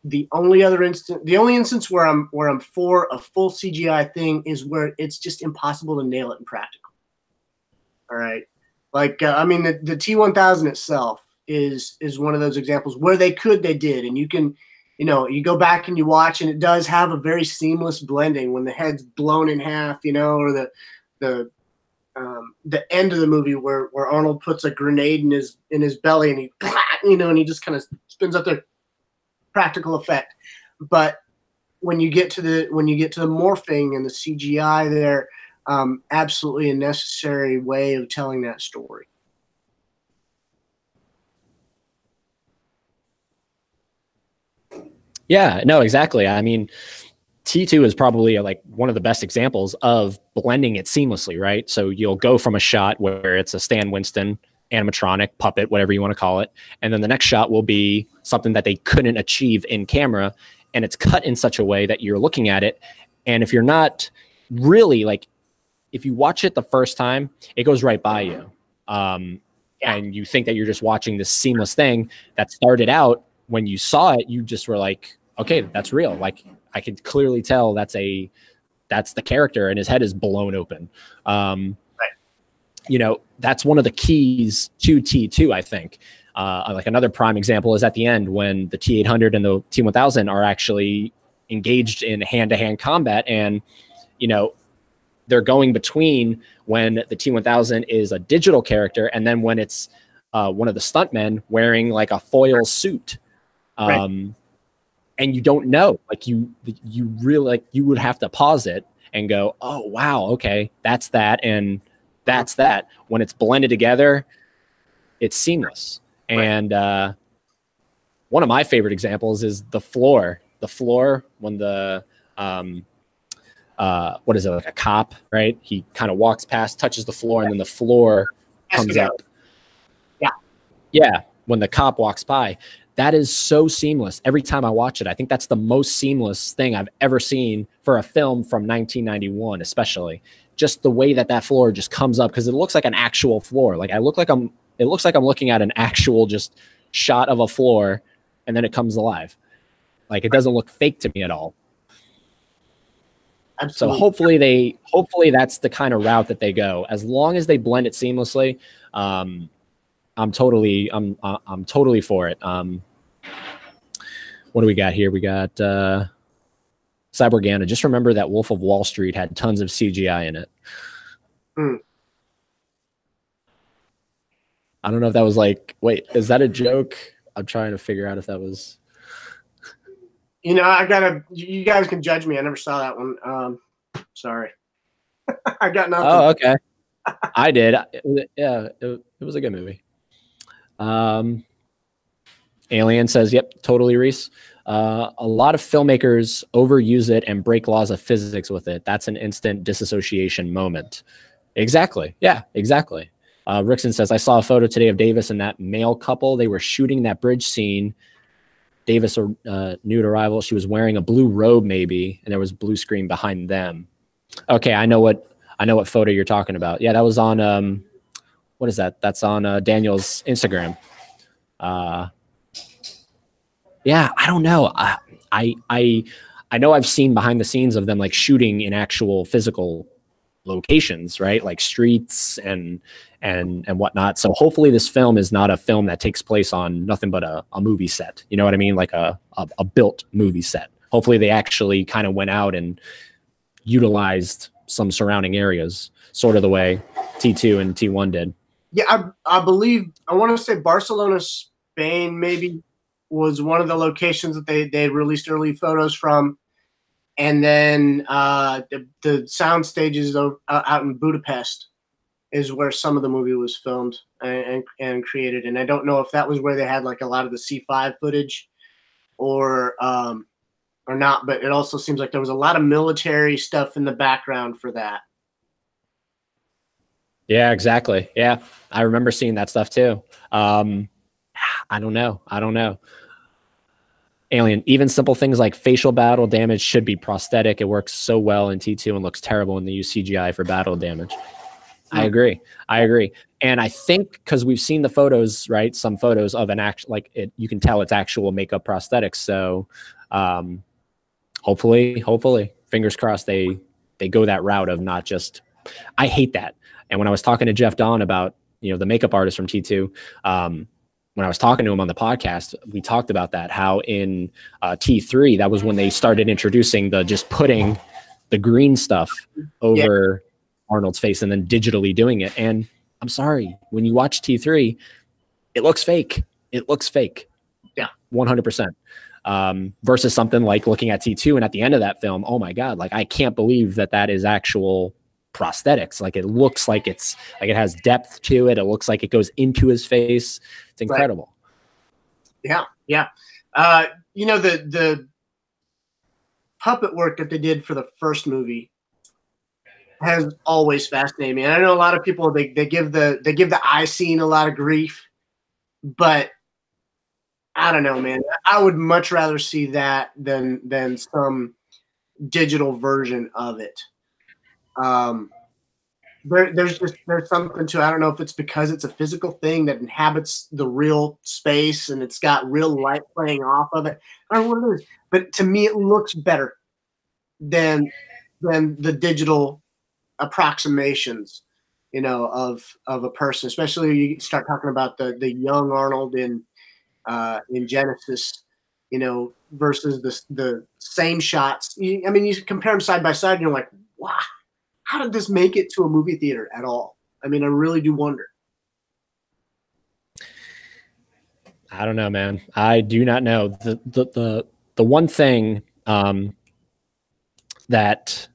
The only instance where I'm for a full CGI thing is where it's just impossible to nail it in practical. All right. Like, I mean, the T-1000 itself is one of those examples where they did. And you can, you go back and you watch, and it does have a very seamless blending when the head's blown in half, or the the end of the movie where Arnold puts a grenade in his belly and he, and he just kind of spins up there. Practical effect. But when you get to the morphing and the CGI there, absolutely a necessary way of telling that story. Yeah, no, exactly. I mean, T2 is probably like one of the best examples of blending it seamlessly, right? So you'll go from a shot where it's a Stan Winston animatronic puppet, whatever you want to call it, and then the next shot will be something that they couldn't achieve in camera, and it's cut in such a way that you're looking at it, and if you're not really like, if you watch it the first time, it goes right by you, and you think that you're just watching this seamless thing that started out when you saw it, you just were like, okay, that's real. Like I could clearly tell that's the character and his head is blown open. You know, that's one of the keys to T2, I think. Like another prime example is at the end when the T-800 and the T-1000 are actually engaged in hand-to-hand combat. And, you know, they're going between when the T-1000 is a digital character and then when it's one of the stuntmen wearing like a foil suit. And you don't know, like you really, like you would have to pause it and go, oh, wow, okay, that's that. And that's that. When it's blended together, it's seamless. And one of my favorite examples is the floor when the, what is it? Like a cop, right? He kind of walks past, touches the floor, and then the floor comes up. Yeah. When the cop walks by, that is so seamless. Every time I watch it, I think that's the most seamless thing I've ever seen for a film from 1991, especially. Just the way that floor just comes up, because it looks like an actual floor. Like it looks like I'm looking at an actual just shot of a floor, and then it comes alive. Like it doesn't look fake to me at all. Absolutely. So hopefully that's the kind of route that they go. As long as they blend it seamlessly, I'm totally for it. What do we got here? We got Cyborgana. Just remember that Wolf of Wall Street had tons of CGI in it. I don't know if that was like, wait, is that a joke? I'm trying to figure out if that was. You know, you guys can judge me. I never saw that one. Sorry. I got nothing. Oh, okay. I did. Yeah, it was a good movie. Alien says, yep, totally, Reese. A lot of filmmakers overuse it and break laws of physics with it. That's an instant disassociation moment. Exactly. Yeah, exactly. Rickson says, I saw a photo today of Davis and that male couple. They were shooting that bridge scene. Davis, new to arrival. She was wearing a blue robe, maybe, and there was blue screen behind them. Okay, I know what photo you're talking about. Yeah, that was on what is that? That's on Daniel's Instagram. Yeah, I don't know. I know I've seen behind the scenes of them like shooting in actual physical locations, right? Like streets and whatnot. So hopefully this film is not a film that takes place on nothing but a movie set. You know what I mean? Like a built movie set. Hopefully they actually kind of went out and utilized some surrounding areas, sort of the way T2 and T1 did. Yeah, I believe, I want to say Barcelona, Spain, maybe was one of the locations that they released early photos from. And then the sound stages out in Budapest is where some of the movie was filmed and created. And I don't know if that was where they had like a lot of the C5 footage or not, but it also seems like there was a lot of military stuff in the background for that. Yeah, exactly. Yeah, I remember seeing that stuff too. I don't know. Alien, even simple things like facial battle damage should be prosthetic. It works so well in T2 and looks terrible when they use CGI for battle damage. I agree. And I think because we've seen the photos, right? Some photos of an act, like it, you can tell it's actual makeup prosthetics. So hopefully, fingers crossed, they go that route of not just. I hate that. And when I was talking to Jeff Dawn about the makeup artist from T2, when I was talking to him on the podcast, we talked about that, how in T3, that was when they started introducing just putting the green stuff over Arnold's face and then digitally doing it. And I'm sorry, when you watch T3, it looks fake. It looks fake. Yeah. 100%. Versus something like looking at T2 and at the end of that film, oh my God, like I can't believe that that is actual prosthetics. Like it looks like it has depth to it. It looks like it goes into his face. It's incredible. Right. Yeah. You know, the puppet work that they did for the first movie has always fascinated me. And I know a lot of people, they give the eye scene a lot of grief, but I don't know, man. I would much rather see that than some digital version of it. There's something to, I don't know if it's because it's a physical thing that inhabits the real space and it's got real light playing off of it. I don't know what it is, but to me it looks better than the digital approximations, you know, of a person, especially when you start talking about the young Arnold in Genesis, you know, versus the same shots. I mean, you compare them side by side, and you're like, wow, how did this make it to a movie theater at all? I mean, I really do wonder. I don't know, man. I do not know. The one thing that,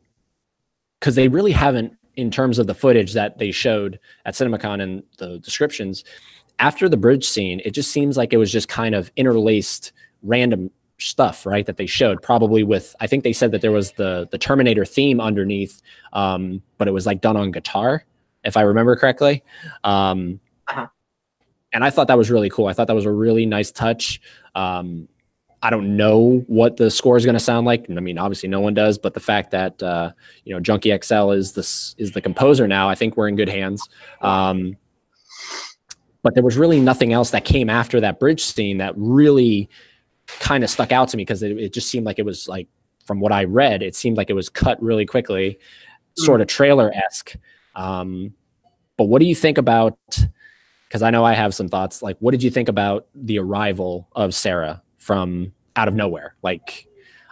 because they really haven't, in terms of the footage that they showed at CinemaCon and the descriptions, after the bridge scene, it just seems like it was just kind of interlaced random stuff, right? That they showed, probably with, I think they said that there was the Terminator theme underneath, but it was like done on guitar, if I remember correctly. And I thought that was really cool. I thought that was a really nice touch. I don't know what the score is going to sound like. I mean, obviously no one does, but the fact that, you know, Junkie XL is the composer now, I think we're in good hands. But there was really nothing else that came after that bridge scene that really kind of stuck out to me, because it just seemed like it was, like, from what I read, it seemed like it was cut really quickly, sort of trailer-esque. But what do you think about, because I know I have some thoughts, like, what did you think about the arrival of Sarah from out of nowhere? Like,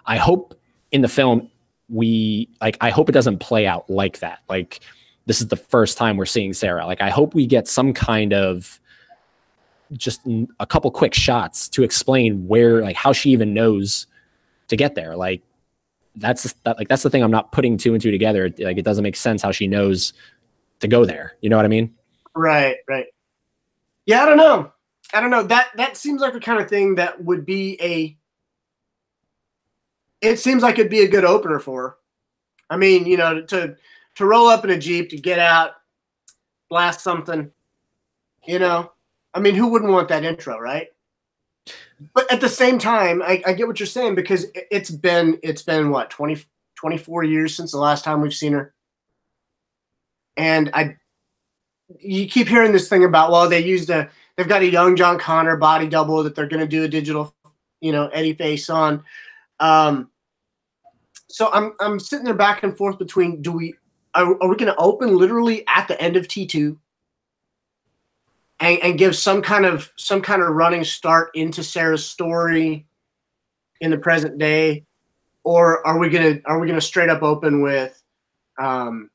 I hope in the film I hope it doesn't play out like that. Like, this is the first time we're seeing Sarah. Like, I hope we get some kind of just a couple quick shots to explain where, like, how she even knows to get there. Like, that's the thing I'm not putting two and two together. Like, it doesn't make sense how she knows to go there. You know what I mean? Right. Yeah, I don't know. That seems like the kind of thing that would be it seems like it'd be a good opener for her. I mean, you know, to roll up in a Jeep, to get out, blast something, you know. I mean, who wouldn't want that intro, right? But at the same time, I get what you're saying, because it's been what, 24 years since the last time we've seen her. And you keep hearing this thing about, well, they've got a young John Connor body double that they're going to do a digital, you know, Eddie face on. So I'm sitting there back and forth between, are we going to open literally at the end of T2 and give some kind of running start into Sarah's story in the present day, or are we gonna straight up open with the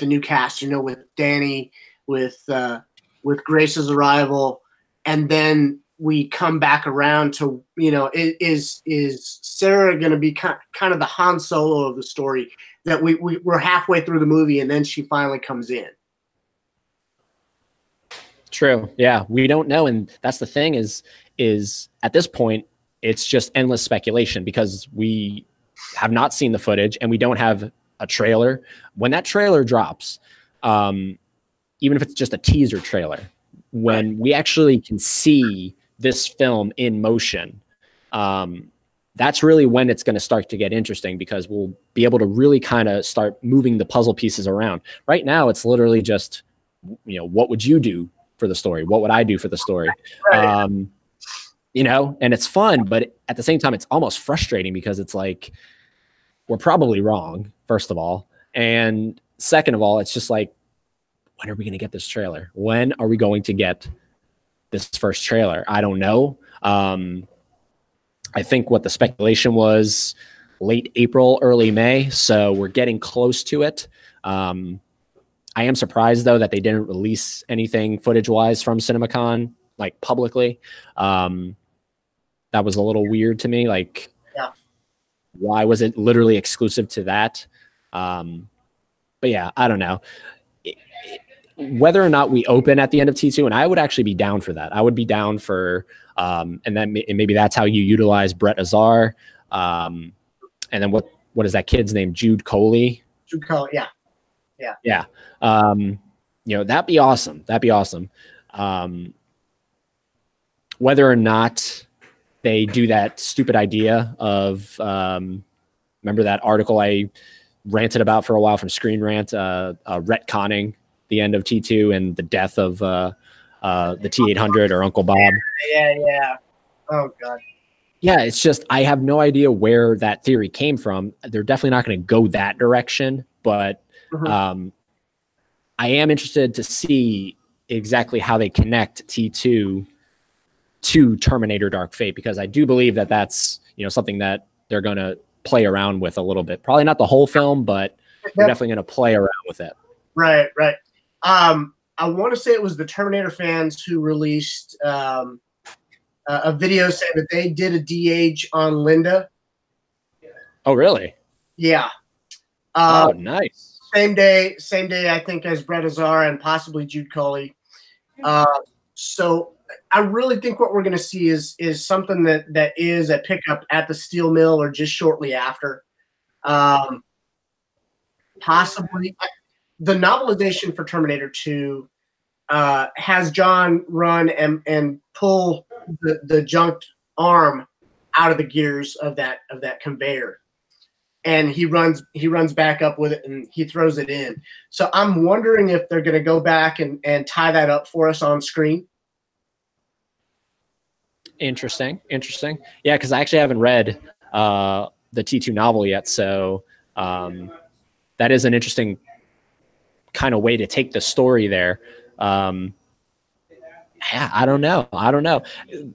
new cast, you know, with Danny, with Grace's arrival, and then we come back around to, you know, is Sarah going to be kind of the Han Solo of the story, that we're halfway through the movie and then she finally comes in? True. Yeah, we don't know. And that's the thing is at this point, it's just endless speculation, because we have not seen the footage and we don't have a trailer. When that trailer drops, even if it's just a teaser trailer, when we actually can see this film in motion, that's really when it's going to start to get interesting, because we'll be able to really kind of start moving the puzzle pieces around. Right now, it's literally just, you know, what would you do for the story? What would I do for the story? Right. You know, and it's fun, but at the same time, it's almost frustrating, because it's like, we're probably wrong, first of all. And second of all, it's just like, when are we going to get this trailer? When are we going to get this first trailer? I don't know. I think what the speculation was late April, early May. So we're getting close to it. I am surprised though that they didn't release anything footage wise from CinemaCon like publicly. That was a little weird to me. Like, Yeah. why was it literally exclusive to that? But yeah, I don't know. Whether or not we open at the end of T2, and I would actually be down for that. I would be down for, and then maybe that's how you utilize Brett Azar. And then what is that kid's name? Jude Coley. Jude Coley, yeah. Yeah. You know, that'd be awesome. That'd be awesome. Whether or not they do that stupid idea of, remember that article I ranted about for a while from Screen Rant, retconning the end of T2 and the death of the T800 or Uncle Bob. Yeah. Oh God. Yeah, it's just I have no idea where that theory came from. They're definitely not going to go that direction, but I am interested to see exactly how they connect T2 to Terminator Dark Fate, because I do believe that that's, you know, something that they're going to play around with a little bit. Probably not the whole film, but they're definitely going to play around with it. Right. I want to say it was the Terminator fans who released a video saying that they did a de-age on Linda. Oh, really? Yeah. Oh, nice. Same day, I think, as Brett Azar and possibly Jude Coley. So I really think what we're going to see is something that is a pickup at the steel mill or just shortly after. Possibly the novelization for Terminator 2 has John run and pull the junked arm out of the gears of that conveyor, and he runs back up with it and he throws it in. So I'm wondering if they're going to go back and tie that up for us on screen. Interesting. Yeah, because I actually haven't read the T2 novel yet, so that is an interesting kind of way to take the story there. Yeah, I don't know.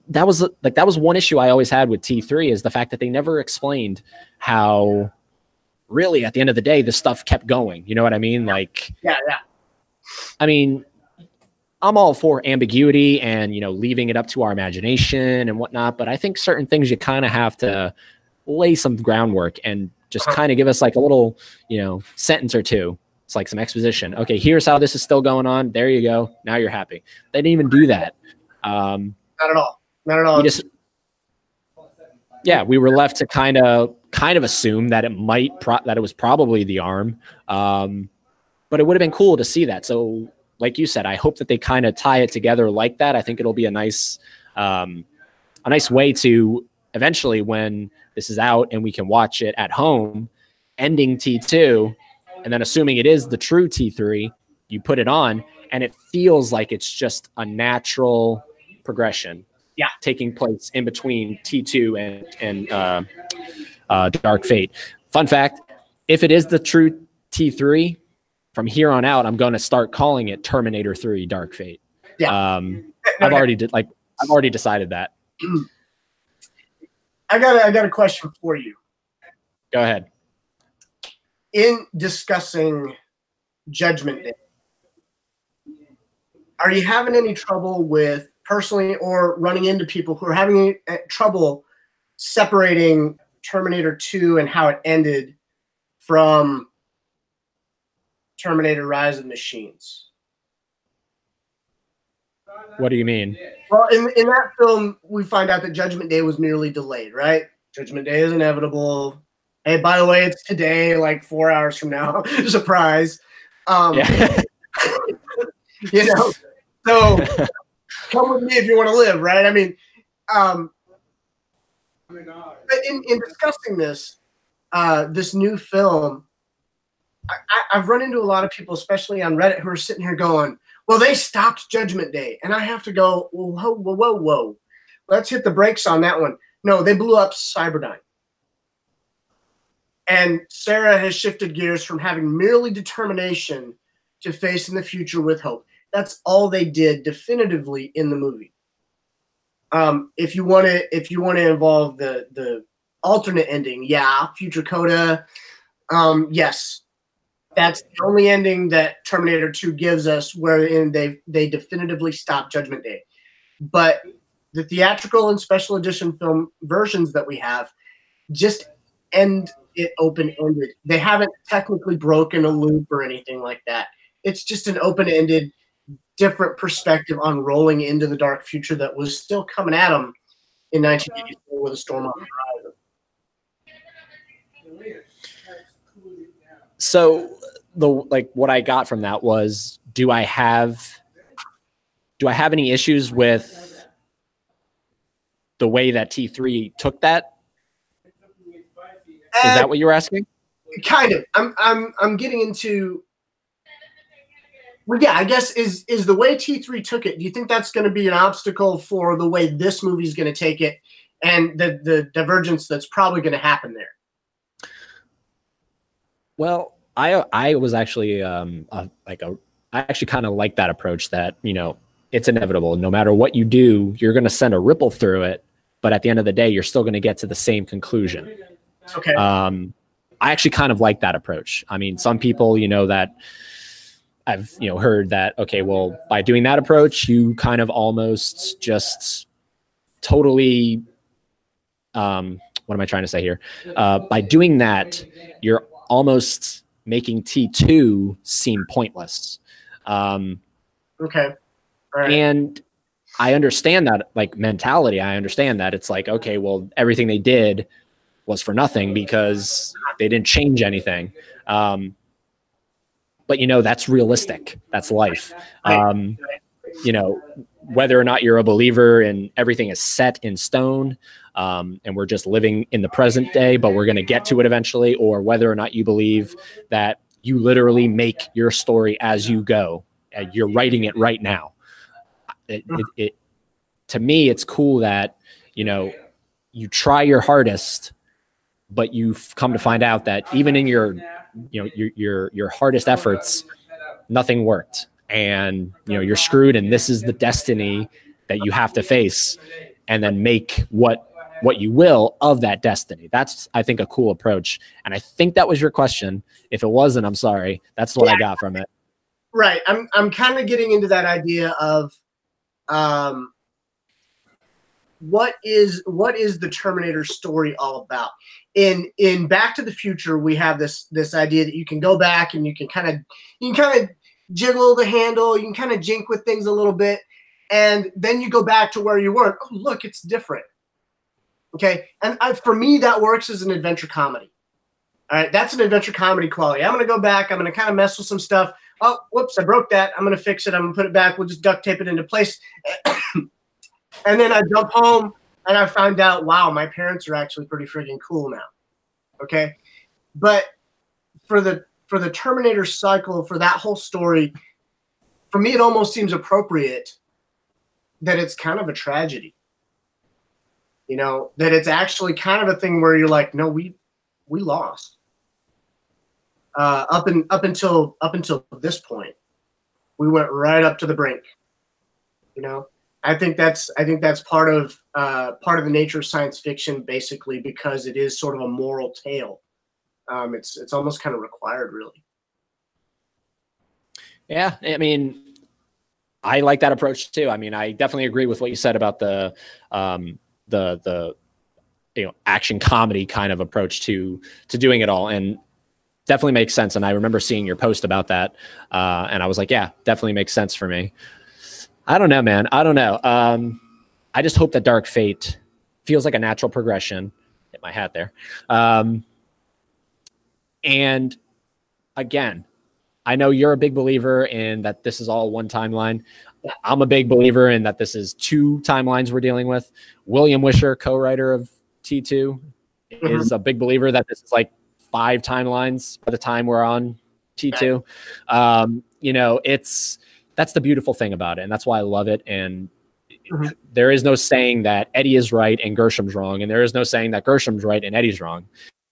That was one issue I always had with T3, is the fact that they never explained how really at the end of the day this stuff kept going. You know what I mean? Like, yeah. I mean, I'm all for ambiguity and, you know, leaving it up to our imagination and whatnot, but I think certain things you kind of have to lay some groundwork and just kind of give us like a little, you know, sentence or two. It's like some exposition. Okay, here's how this is still going on. There you go. Now you're happy. They didn't even do that. Not at all. We were left to kind of assume that it that it was probably the arm. But it would have been cool to see that. So like you said, I hope that they kind of tie it together like that. I think it'll be a nice way to eventually, when this is out and we can watch it at home, ending T2, and then assuming it is the true T3, you put it on and it feels like it's just a natural progression. Yeah, taking place in between T2 and Dark Fate. Fun fact: if it is the true T3, from here on out, I'm going to start calling it Terminator 3 Dark Fate. Yeah, I've already decided that. I got a question for you. Go ahead. In discussing Judgment Day, are you having any trouble with, personally, or running into people who are having trouble separating Terminator 2 and how it ended from Terminator Rise of Machines? What do you mean? Well, in that film, we find out that Judgment Day was merely delayed, right? Judgment Day is inevitable. Hey, by the way, it's today, like 4 hours from now. Surprise. Yeah. You know, so come with me if you want to live, right? I mean, but in discussing this new film, I've run into a lot of people, especially on Reddit, who are sitting here going, well, they stopped Judgment Day. And I have to go, whoa. Let's hit the brakes on that one. No, they blew up Cyberdyne. And Sarah has shifted gears from having merely determination to facing the future with hope. That's all they did definitively in the movie. If you want to involve the alternate ending, yeah, Future Coda, yes. That's the only ending that Terminator 2 gives us, wherein they definitively stop Judgment Day. But the theatrical and special edition film versions that we have just end it open-ended. They haven't technically broken a loop or anything like that. It's just an open-ended, different perspective on rolling into the dark future that was still coming at them in 1984 with a storm on the horizon. So what I got from that was, do I have any issues with the way that T3 took that? Is that what you were asking? Kind of. I'm getting into. Well, yeah, I guess is the way T3 took it. Do you think that's going to be an obstacle for the way this movie is going to take it, and the divergence that's probably going to happen there? Well, I was actually I actually kind of like that approach, that, you know, it's inevitable. No matter what you do, you're going to send a ripple through it, but at the end of the day, you're still going to get to the same conclusion. Okay. I actually kind of like that approach. I mean, some people, you know, that I've, you know, heard that, okay, well, by doing that approach, you kind of almost just totally, what am I trying to say here? By doing that, you're almost making T2 seem pointless. Okay. All right. And I understand that, like, mentality. I understand that it's like, okay, well, everything they did was for nothing because they didn't change anything. But, you know, that's realistic. That's life. You know, whether or not you're a believer and everything is set in stone, and we're just living in the present day, but we're going to get to it eventually, or whether or not you believe that you literally make your story as you go, you're writing it right now. To me, it's cool that, you know, you try your hardest, but you've come to find out that even in your, you know, your hardest efforts, nothing worked, and, you know, you're screwed, and this is the destiny that you have to face, and then make what you will of that destiny. That's, I think, a cool approach. And I think that was your question. If it wasn't, I'm sorry. That's what I got from it. Right. I'm kind of getting into that idea of what is the Terminator story all about? In Back to the Future, we have this idea that you can go back and you can kind of jiggle the handle, you can kind of jink with things a little bit, and then you go back to where you were. Oh, look, it's different. Okay, and for me, that works as an adventure comedy. All right, that's an adventure comedy quality. I'm going to go back. I'm going to kind of mess with some stuff. Oh, whoops, I broke that. I'm going to fix it. I'm going to put it back. We'll just duct tape it into place. And then I jump home and I find out, wow, my parents are actually pretty freaking cool now. Okay, but for the Terminator cycle, for that whole story, for me, it almost seems appropriate that it's kind of a tragedy. You know, that it's actually kind of a thing where you're like, no, we lost. Up until this point, we went right up to the brink. You know, I think that's part of the nature of science fiction, basically, because it is sort of a moral tale. It's almost kind of required, really. Yeah, I mean, I like that approach too. I mean, I definitely agree with what you said about the you know, action comedy kind of approach to doing it all, and definitely makes sense. And I remember seeing your post about that, and I was like, yeah, definitely makes sense for me. I don't know, man. I don't know. I just hope that Dark Fate feels like a natural progression. Hit my hat there. And again, I know you're a big believer in that this is all one timeline. I'm a big believer in that this is two timelines we're dealing with. William Wisher, co-writer of T2, is a big believer that this is like 5 timelines by the time we're on T2. You know, that's the beautiful thing about it, and that's why I love it. And there is no saying that Eddie is right and Gershom's wrong, and there is no saying that Gershom's right and Eddie's wrong.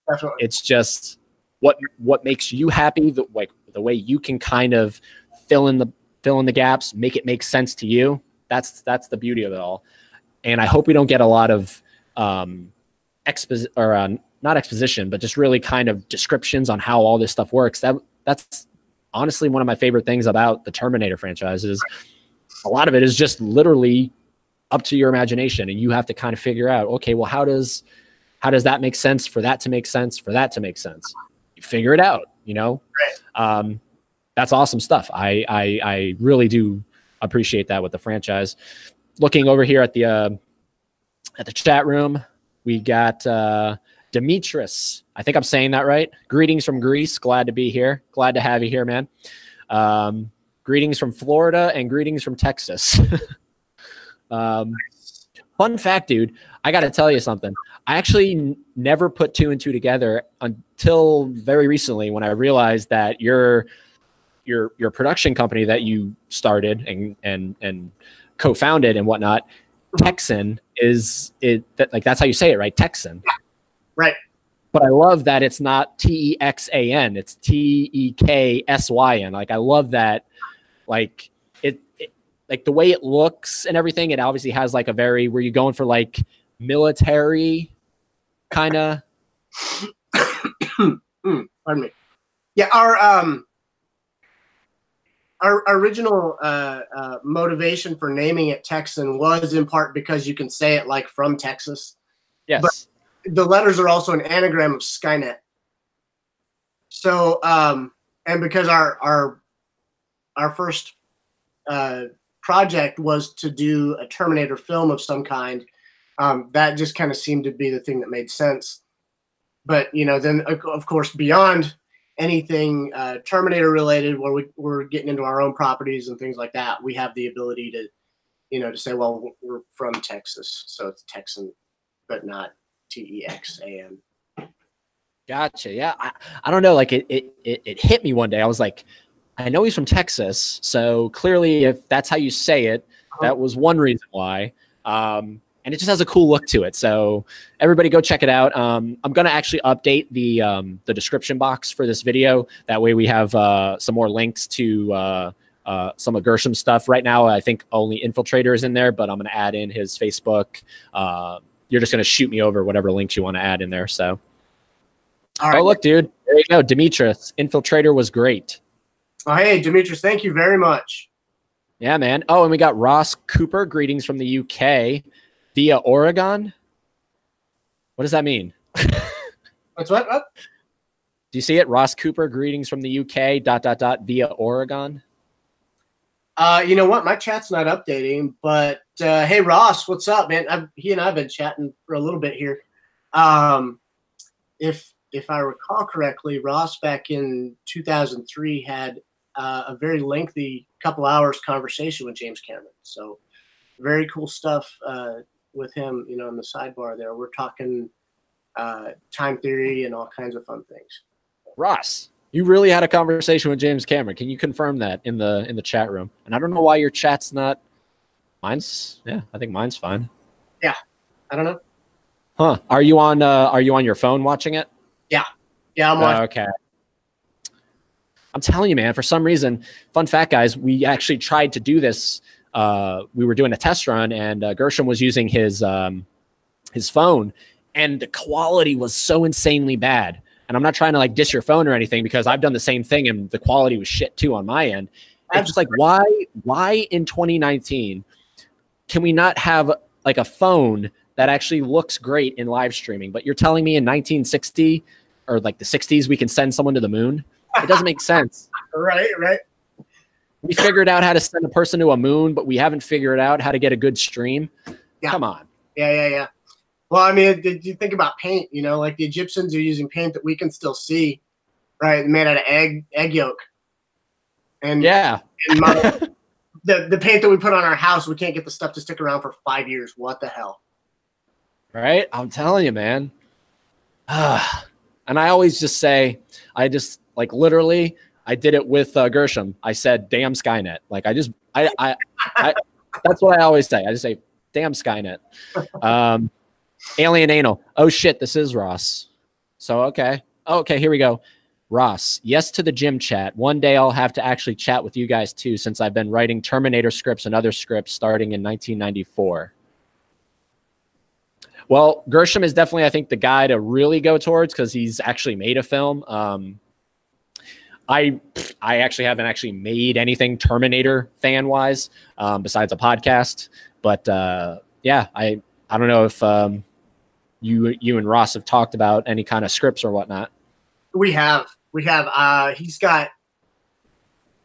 Definitely. It's just what makes you happy, the way you can kind of fill in the gaps, make it make sense to you. That's the beauty of it all. And I hope we don't get a lot of not exposition, but just really kind of descriptions on how all this stuff works. that's honestly one of my favorite things about the Terminator franchise is a lot of it is just literally up to your imagination, and you have to kind of figure out, okay, well, how does that make sense for that to make sense for that to make sense? You figure it out, you know? Right. That's awesome stuff. I really do appreciate that with the franchise. Looking over here at the chat room, we got Demetrius. I think I'm saying that right. Greetings from Greece. Glad to be here. Glad to have you here, man. Greetings from Florida and greetings from Texas. Fun fact, dude, I got to tell you something. I actually never put 2 and 2 together until very recently when I realized that your production company that you started and co-founded and whatnot, Texan that's how you say it, right? Texan. Right. But I love that it's not Texan, it's Teksyn. Like, I love that. Like it like the way it looks and everything. It obviously has like a very, were you going for like military kind of? Pardon me. Yeah, our original motivation for naming it Texan was in part because you can say it like from Texas. Yes. But the letters are also an anagram of Skynet. So, and because our first project was to do a Terminator film of some kind, that just kind of seemed to be the thing that made sense. But, you know, then of course, beyond anything Terminator related, where we're getting into our own properties and things like that, we have the ability to, you know, to say, well, we're from Texas, so it's Texan, but not Texan. Gotcha. Yeah. I don't know. Like it hit me one day. I was like, I know he's from Texas. So clearly if that's how you say it, that was one reason why. And it just has a cool look to it. So everybody go check it out. I'm going to actually update the description box for this video. That way we have some more links to some of Gershom's stuff. Right now, I think only Infiltrator is in there, but I'm going to add in his Facebook. You're just going to shoot me over whatever links you want to add in there. So, all right. Oh, look, dude. There you go. Demetrius. Infiltrator was great. Oh, hey, Demetrius. Thank you very much. Yeah, man. Oh, and we got Ross Cooper. Greetings from the UK via Oregon. What does that mean? What's what? Do you see it? Ross Cooper. Greetings from the UK. ... via Oregon. You know what? My chat's not updating, but hey, Ross, what's up, man? He and I have been chatting for a little bit here. If I recall correctly, Ross back in 2003 had a very lengthy couple hours conversation with James Cameron. So very cool stuff with him, you know, in the sidebar there. We're talking time theory and all kinds of fun things. Ross, you really had a conversation with James Cameron. Can you confirm that in the chat room? And I don't know why your chat's not. Mine's, yeah, I think mine's fine. Yeah, I don't know. Huh? Are you on your phone watching it? Yeah, I'm watching. Okay. I'm telling you, man. For some reason, fun fact, guys, we actually tried to do this. We were doing a test run, and Gershom was using his phone, and the quality was so insanely bad. And I'm not trying to like diss your phone or anything, because I've done the same thing and the quality was shit too on my end. It's just like, why in 2019 can we not have like a phone that actually looks great in live streaming? But you're telling me in 1960 or like the 60s, we can send someone to the moon? It doesn't make sense. Right. We figured out how to send a person to a moon, but we haven't figured out how to get a good stream. Yeah. Come on. Yeah. Well, I mean, did you think about paint? You know, like the Egyptians are using paint that we can still see, right? Made out of egg yolk. And yeah, and the paint that we put on our house, we can't get the stuff to stick around for 5 years. What the hell? Right? I'm telling you, man. And I always just say, I just like literally, I did it with Gershom. I said, "Damn Skynet!" Like I that's what I always say. I just say, "Damn Skynet." Alien anal. Oh shit, this is Ross. So okay, here we go. Ross, yes to the gym chat. One day I'll have to actually chat with you guys too, since I've been writing Terminator scripts and other scripts starting in 1994. Well, Gershom is definitely, I think, the guy to really go towards, because he's actually made a film. I actually haven't actually made anything Terminator fan wise besides a podcast, but yeah, I don't know if you and Ross have talked about any kind of scripts or whatnot. We have. He's got,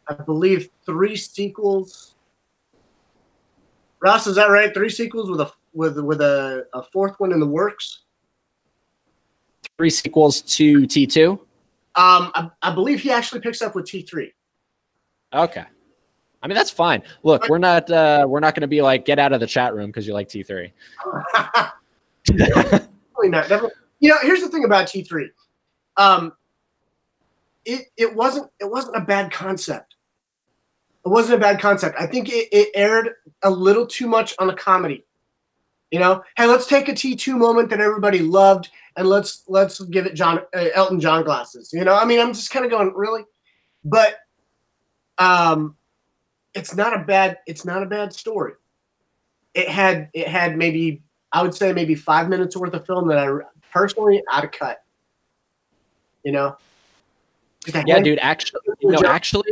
I believe, 3 sequels. Ross, is that right? 3 sequels with a 4th one in the works. 3 sequels to T2. I believe he actually picks up with T3. Okay. I mean, that's fine. Look, we're not going to be like, get out of the chat room because you like T3. Probably not. Never. You know, here's the thing about T3. It wasn't a bad concept. It wasn't a bad concept. I think it aired a little too much on a comedy. You know, hey, let's take a T2 moment that everybody loved and let's give it Elton John glasses. You know, I mean, I'm just kind of going, really? But it's not a bad story. It had maybe, I would say, maybe 5 minutes worth of film that I personally I'd have cut. You know? Yeah, dude, actually,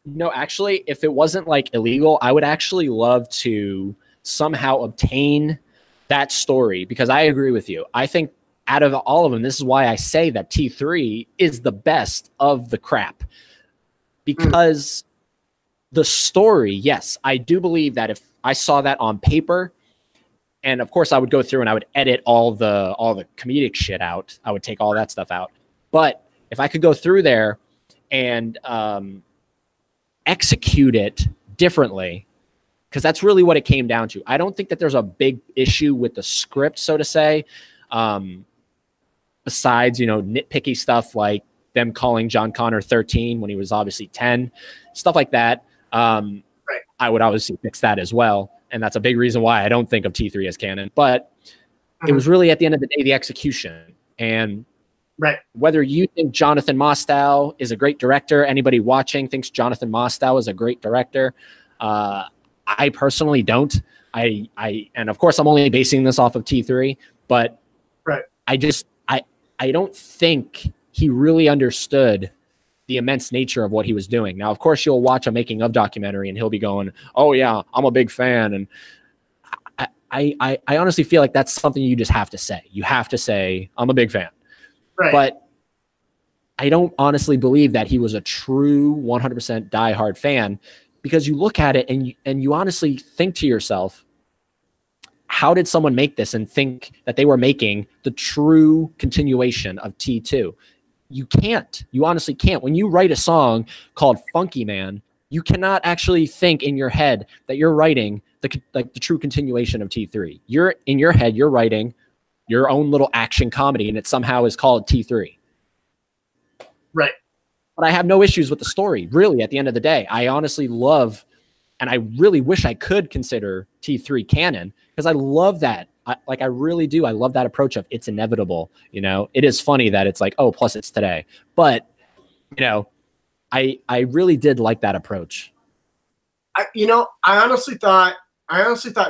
if it wasn't like illegal, I would actually love to somehow obtain that story, because I agree with you. I think out of all of them, this is why I say that T3 is the best of the crap, because the story, yes, I do believe that if I saw that on paper, and of course I would go through and I would edit all the comedic shit out. I would take all that stuff out. But if I could go through there and execute it differently, because that's really what it came down to. I don't think that there's a big issue with the script, so to say, besides, you know, nitpicky stuff like them calling John Connor 13 when he was obviously 10, stuff like that. Right. I would obviously fix that as well. And that's a big reason why I don't think of T3 as canon. But it was really, at the end of the day, the execution. And right. Whether you think Jonathan Mostow is a great director, anybody watching thinks Jonathan Mostow is a great director, I personally don't. And of course I'm only basing this off of T3, but right. I don't think he really understood the immense nature of what he was doing. Now, of course, you'll watch a making of documentary and he'll be going, "Oh yeah, I'm a big fan." And I honestly feel like that's something you just have to say. You have to say, "I'm a big fan." Right. But I don't honestly believe that he was a true 100% diehard fan, because you look at it and you honestly think to yourself, how did someone make this and think that they were making the true continuation of T2? You can't. You honestly can't. When you write a song called Funky Man, you cannot actually think in your head that you're writing the true continuation of T3. In your head, you're writing your own little action comedy, and it somehow is called T3. Right. But I have no issues with the story, really, at the end of the day. I honestly love, and I really wish I could consider T3 canon, because I love that. I really do. I love that approach of it's inevitable. You know, it is funny that it's like, oh, plus it's today. But, you know, I really did like that approach. I honestly thought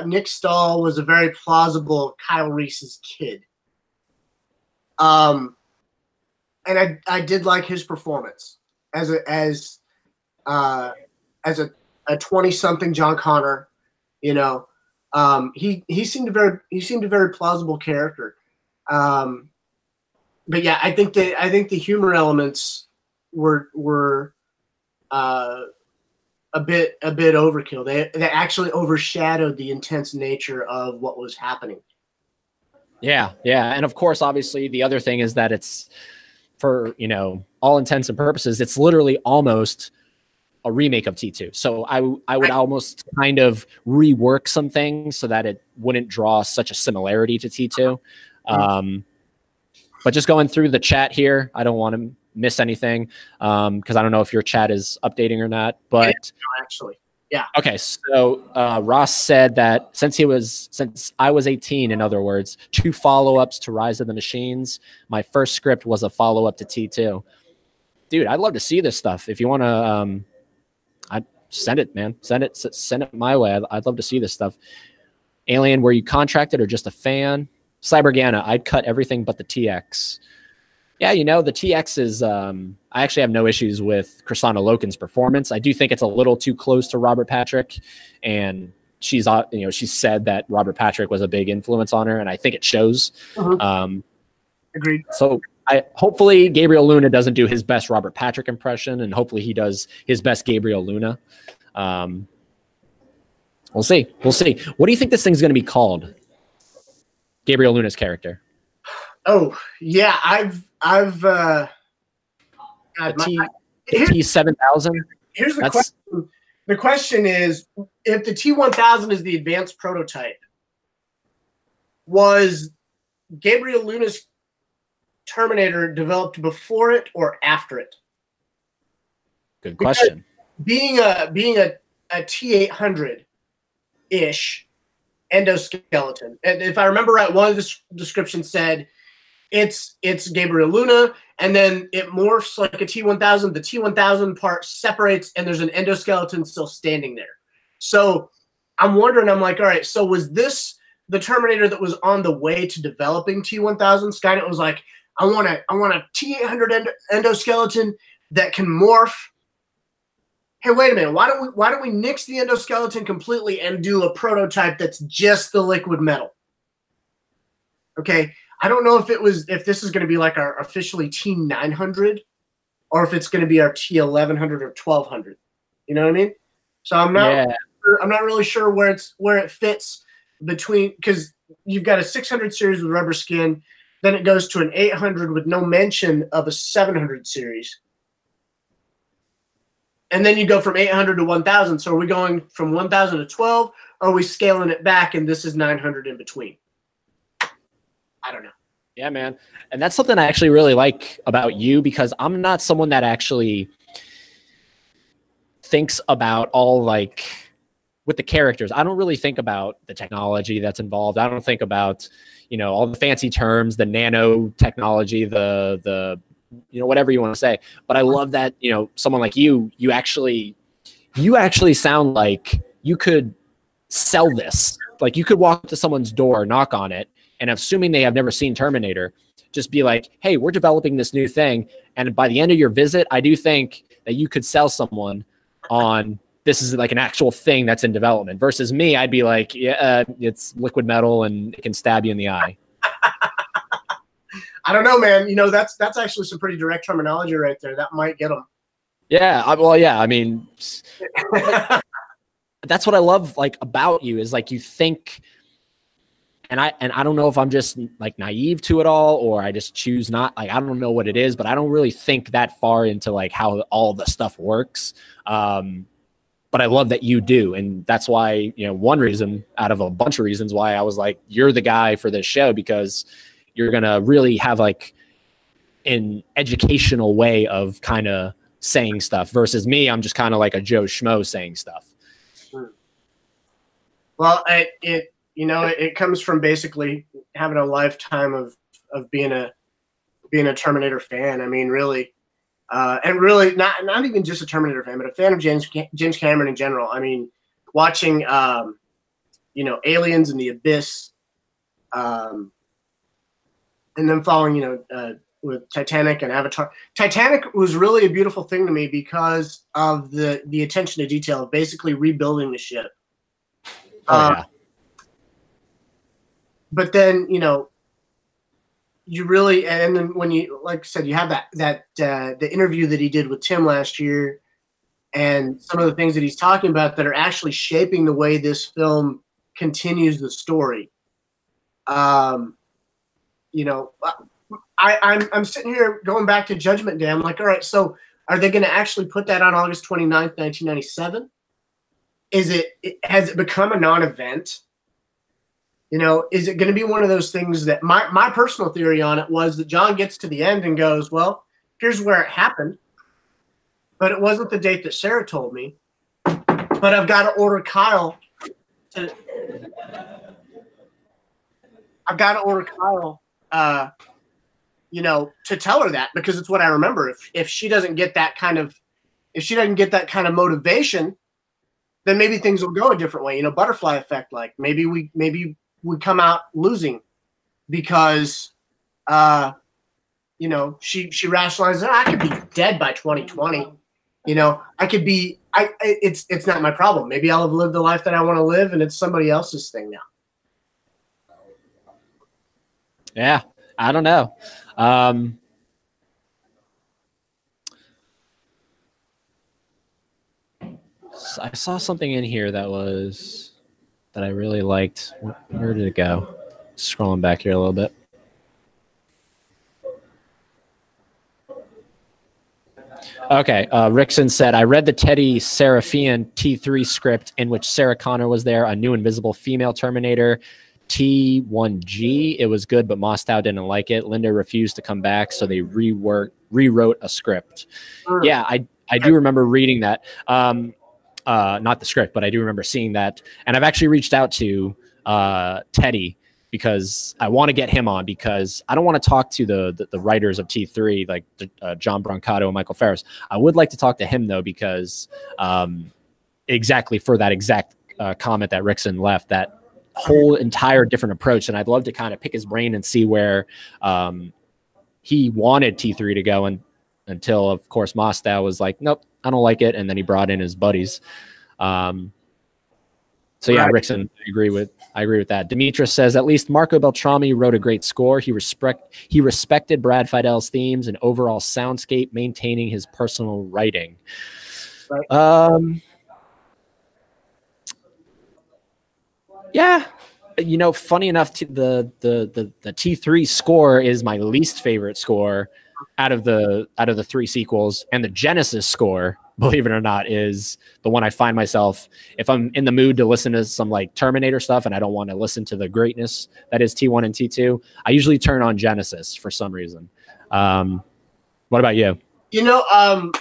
Nick Stahl was a very plausible Kyle Reese's kid. And I did like his performance as a 20-something John Connor. You know, he seemed a very plausible character. But yeah, I think the humor elements were a bit overkill. They actually overshadowed the intense nature of what was happening. Yeah, and of course, obviously, the other thing is that it's, for, you know, all intents and purposes, it's literally almost a remake of T2. So I would almost kind of rework some things so that it wouldn't draw such a similarity to T2. But just going through the chat here, I don't want to miss anything, because I don't know if your chat is updating or not. But actually, yeah. Okay, so Ross said that since I was 18, in other words, 2 follow-ups to Rise of the Machines, my first script was a follow-up to T2. Dude, I'd love to see this stuff. If you want to, I'd send it, man. Send it my way. I'd love to see this stuff. Alien, were you contracted or just a fan? Cybergana, I'd cut everything but the TX. Yeah, you know, the TX is, I actually have no issues with Kristanna Loken's performance. I do think it's a little too close to Robert Patrick, and she's, you know, she said that Robert Patrick was a big influence on her, and I think it shows. Agreed. So hopefully Gabriel Luna doesn't do his best Robert Patrick impression, and hopefully he does his best Gabriel Luna. We'll see. We'll see. What do you think this thing's going to be called? Gabriel Luna's character. Oh yeah, the T7000. Here's the question. The question is, if the T1000 is the advanced prototype, was Gabriel Luna's Terminator developed before it or after it? Good question. Because being a T800-ish endoskeleton, and if I remember right, one of the descriptions said it's Gabriel Luna, and then it morphs like a T1000. The T1000 part separates, and there's an endoskeleton still standing there. So I'm wondering, I'm like, all right, so was this the Terminator that was on the way to developing T1000? Skynet was like, I want a T800 endoskeleton that can morph. Hey, wait a minute. Why don't we nix the endoskeleton completely and do a prototype that's just the liquid metal? Okay. I don't know if this is going to be like our officially T900 or if it's going to be our T1100 or 1200. You know what I mean? So I'm not really sure where it fits between, because you've got a 600 series with rubber skin, then it goes to an 800 with no mention of a 700 series. And then you go from 800 to 1000. So are we going from 1000 to 12, or are we scaling it back and this is 900 in between? I don't know. Yeah, man. And that's something I actually really like about you, because I'm not someone that actually thinks about all, like, with the characters. I don't really think about the technology that's involved. I don't think about, you know, all the fancy terms, the nanotechnology, the you know, whatever you want to say. But I love that, you know, someone like you actually sound like you could sell this. Like, you could walk up to someone's door, knock on it, and assuming they have never seen Terminator, just be like, hey, we're developing this new thing. And by the end of your visit, I do think that you could sell someone on this is like an actual thing that's in development. Versus me, I'd be like, yeah, it's liquid metal and it can stab you in the eye. I don't know, man. You know, that's actually some pretty direct terminology right there. That might get them. Yeah. Well, yeah. I mean, that's what I love, like, about you, is like you think. And I don't know if I'm just like naive to it all, or I just choose not. Like, I don't know what it is, but I don't really think that far into like how all the stuff works. But I love that you do, and that's why, you know, one reason out of a bunch of reasons why I was like, you're the guy for this show, because you're gonna really have like an educational way of kind of saying stuff. Versus me, I'm just kind of like a Joe Schmo saying stuff. Well, you know, it comes from basically having a lifetime of being a Terminator fan. I mean, really, and really not even just a Terminator fan, but a fan of James Cameron in general. I mean, watching you know, Aliens and the Abyss, and then following, you know, with Titanic and Avatar. Titanic was really a beautiful thing to me because of the attention to detail of basically rebuilding the ship. Yeah. But then, you know, you really, and then when you, like I said, you have the interview that he did with Tim last year, and some of the things that he's talking about that are actually shaping the way this film continues the story. You know, I'm sitting here going back to Judgment Day. I'm like, all right, so are they going to actually put that on August 29th, 1997? Has it become a non-event? You know, is it going to be one of those things that my personal theory on it was that John gets to the end and goes, well, here's where it happened, but it wasn't the date that Sarah told me, but I've got to order Kyle to you know, to tell her that, because it's what I remember. If she doesn't get that kind of motivation, then maybe things will go a different way. You know, butterfly effect, like maybe we come out losing because you know, she rationalizes, I could be dead by 2020. You know, I could be, it's not my problem. Maybe I'll have lived the life that I want to live, and it's somebody else's thing now. Yeah, I don't know. I saw something in here that I really liked. Where did it go? Scrolling back here a little bit. Okay, Rickson said, I read the Teddy Serafian T3 script in which Sarah Connor was there, a new invisible female Terminator, T1G. It was good, but Mostow didn't like it. Linda refused to come back, so they rewrote a script. Yeah, I do remember reading that. Not the script, but I do remember seeing that. And I've actually reached out to Teddy because I want to get him on, because I don't want to talk to the writers of T3, like John Brancato and Michael Ferris. I would like to talk to him, though, because exactly for that exact comment that Rickson left, that whole entire different approach. And I'd love to kind of pick his brain and see where he wanted T3 to go, and until, of course, Mostow was like, nope, I don't like it. And then he brought in his buddies. So yeah, right. Rickson, I agree with that. Demetrius says, at least Marco Beltrami wrote a great score. He respected Brad Feidel's themes and overall soundscape, maintaining his personal writing. Right. Yeah. You know, funny enough, the T3 score is my least favorite score out of the three sequels, and the Genesis score, believe it or not, is the one I find myself, if I'm in the mood to listen to some like Terminator stuff and I don't want to listen to the greatness that is T1 and T2, I usually turn on Genesis for some reason. What about you? You know,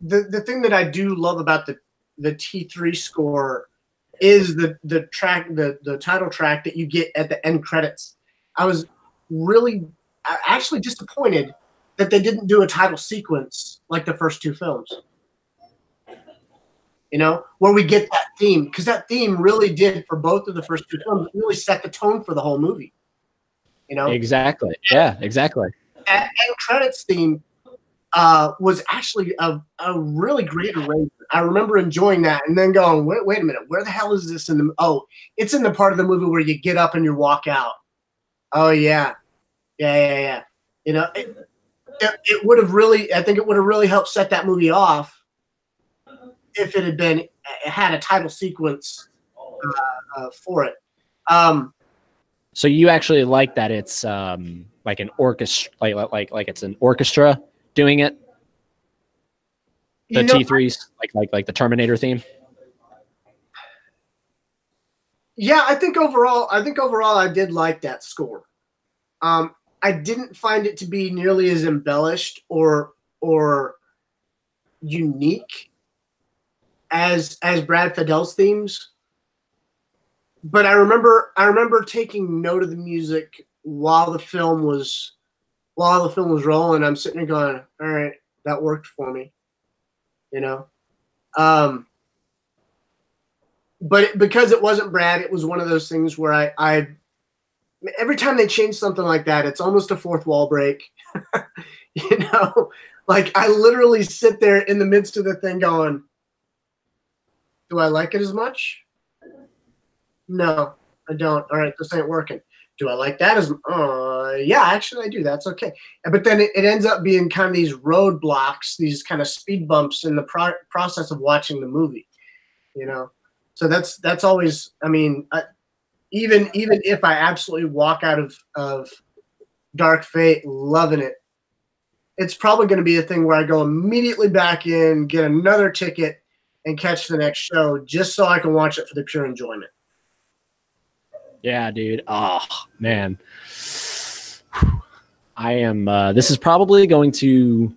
the thing that I do love about the T3 score is the track, the title track that you get at the end credits. I was really actually disappointed that they didn't do a title sequence like the first two films. You know, where we get that theme, because that theme really did, for both of the first two films, really set the tone for the whole movie. You know, exactly. Yeah, exactly. That end credits theme was actually a really great arrangement. I remember enjoying that and then going, wait a minute, where the hell is this in the? Oh, it's in the part of the movie where you get up and you walk out. Oh yeah. You know, it would have really, I think it would have really helped set that movie off if it had a title sequence for it. So you actually like that it's like an orchestra, like it's an orchestra doing it? The T3s, like the Terminator theme? Yeah, I think overall I did like that score. I didn't find it to be nearly as embellished or unique as Brad Feidel's themes. But I remember taking note of the music while the film was rolling. I'm sitting there going, all right, that worked for me. You know? But because it wasn't Brad, it was one of those things where I every time they change something like that, it's almost a fourth wall break. You know, like I literally sit there in the midst of the thing going, do I like it as much? No, I don't. All right, this ain't working. Do I like that as yeah, actually I do. That's okay. But then it ends up being kind of these roadblocks, these kind of speed bumps in the process of watching the movie, you know? So that's always, I mean, even if I absolutely walk out of Dark Fate loving it, it's probably going to be a thing where I go immediately back in, get another ticket, and catch the next show just so I can watch it for the pure enjoyment. Yeah, dude. Oh, man. I am this is probably going to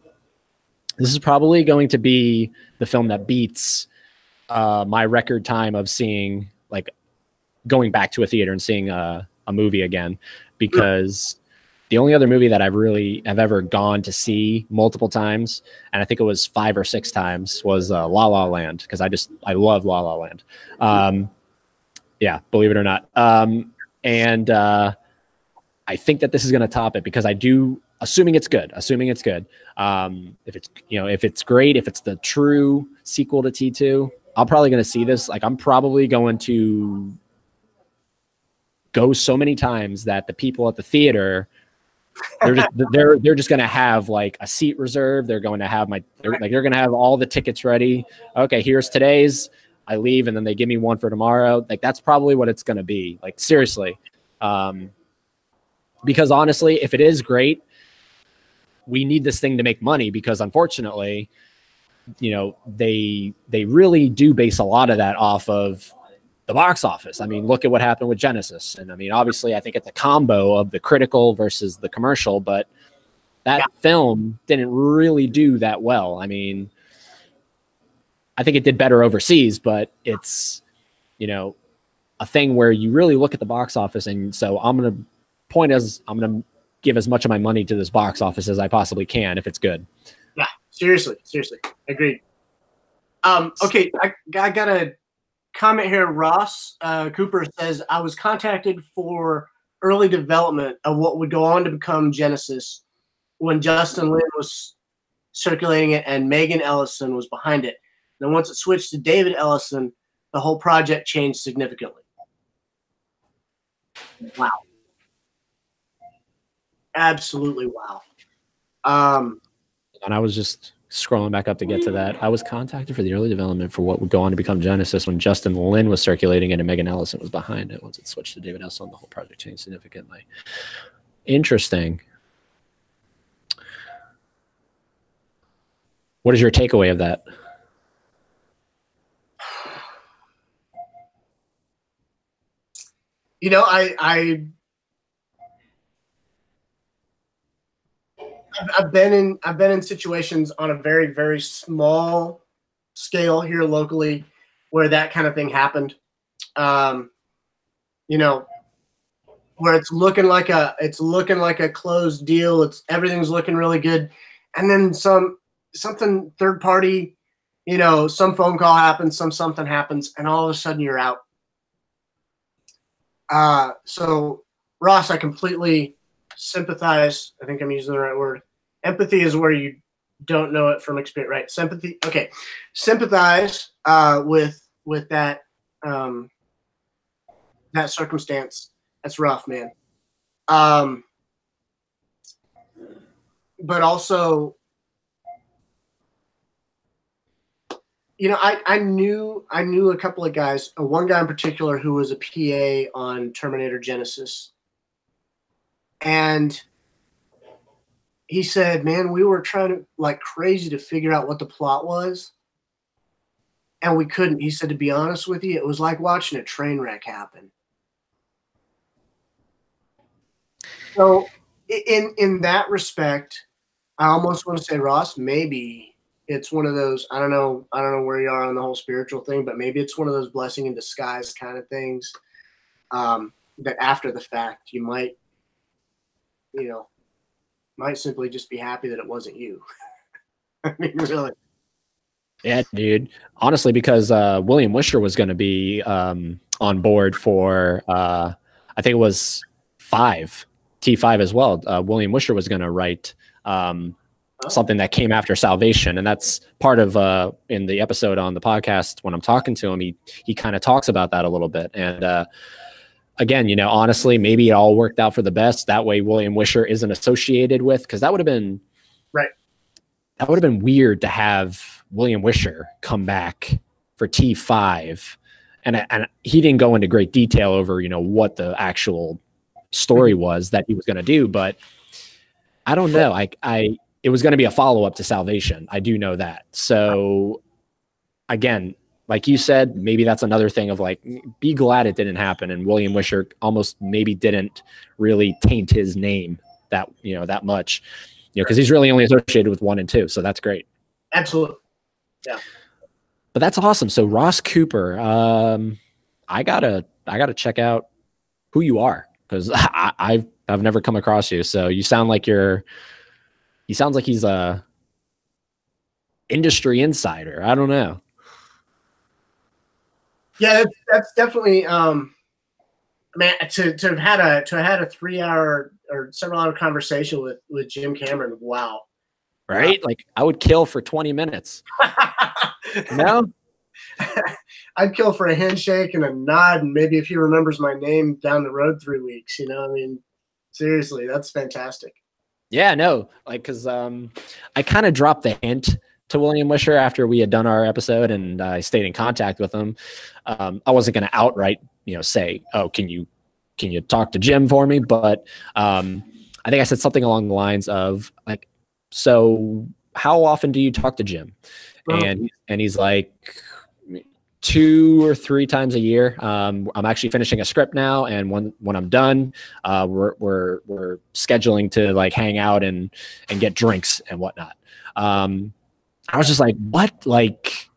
be the film that beats my record time of seeing, like, going back to a theater and seeing a movie again, because the only other movie that I've ever gone to see multiple times, and I think it was 5 or 6 times, was La La Land, because I love La La Land. Yeah, believe it or not. And I I think that this is going to top it because I do, assuming it's good. If it's, you know, if it's great, if it's the true sequel to T2, I'm probably going to see this. Like, I'm probably going to go so many times that the people at the theater, they're just going to have like a seat reserved. They're going to have they're going to have all the tickets ready. Okay, here's today's. I leave, and then they give me one for tomorrow. Like, that's probably what it's going to be. Like, seriously. Because honestly, if it is great, we need this thing to make money, because unfortunately, you know, they really do base a lot of that off of the box office. I mean, look at what happened with Genesis. And I mean, obviously, I think it's a combo of the critical versus the commercial, but that film didn't really do that well. I mean, I think it did better overseas, but it's, you know, a thing where you really look at the box office. And so I'm going to give as much of my money to this box office as I possibly can if it's good. Yeah, seriously. Agreed. Okay, I got a comment here. Ross Cooper says, I was contacted for early development of what would go on to become Genesis when Justin Lin was circulating it and Megan Ellison was behind it. Then once it switched to David Ellison, the whole project changed significantly. Wow. Absolutely wow. And I was just scrolling back up to get to that. I was contacted for the early development for what would go on to become Genesis when Justin Lin was circulating it and Megan Ellison was behind it. Once it switched to David Ellison, the whole project changed significantly. Interesting. What is your takeaway of that? You know, I've been in situations on a very, very small scale here locally where that kind of thing happened. You know, where it's looking like a closed deal. Everything's looking really good, and then something third party, you know, some phone call happens, something happens, and all of a sudden you're out. So Ross, I completely sympathize. I think I'm using the right word. Empathy is where you don't know it from experience, right? Sympathy. Okay. Sympathize with that that circumstance. That's rough, man. But also, you know, I knew a couple of guys, one guy in particular who was a PA on Terminator Genesis. And he said, man, we were trying to like crazy to figure out what the plot was. And we couldn't. He said, to be honest with you, it was like watching a train wreck happen. So in that respect, I almost want to say, Ross, maybe it's one of those, I don't know where you are on the whole spiritual thing, but maybe it's one of those blessing in disguise kind of things, that after the fact you might, you know, might simply just be happy that it wasn't you. I mean, really. Yeah, dude. Honestly, because William Wisher was going to be on board for, I think it was T5 as well. William Wisher was going to write something that came after Salvation, and that's part of in the episode on the podcast when I'm talking to him, he kind of talks about that a little bit. And again, you know, honestly, maybe it all worked out for the best. That way, William Wisher isn't associated with, because that would have been right. That would have been weird to have William Wisher come back for T5, and he didn't go into great detail over, you know, what the actual story was that he was going to do, but I don't know. It was going to be a follow-up to Salvation. I do know that. So again, like you said, maybe that's another thing of like, be glad it didn't happen. And William Wisher almost maybe didn't really taint his name that much, you know, because he's really only associated with 1 and 2. So that's great. Absolutely. Yeah. But that's awesome. So Ross Cooper, I gotta check out who you are, because I've never come across you. So you sound like he sounds like he's a industry insider. I don't know. Yeah, that's definitely man, to have had a 3-hour or several hour conversation with Jim Cameron. Wow. Right? Like I would kill for 20 minutes. No? I'd kill for a handshake and a nod, and maybe if he remembers my name down the road 3 weeks. You know, I mean, seriously, that's fantastic. Yeah, no, like because I kind of dropped the hint to William Wisher after we had done our episode, and I stayed in contact with him. I wasn't going to outright, say, "Oh, can you talk to Jim for me?" But I think I said something along the lines of like, "So, how often do you talk to Jim?" And he's like, 2 or 3 times a year. I'm actually finishing a script now, and when I'm done, we're scheduling to like hang out and get drinks and whatnot. I was just like, what? Like,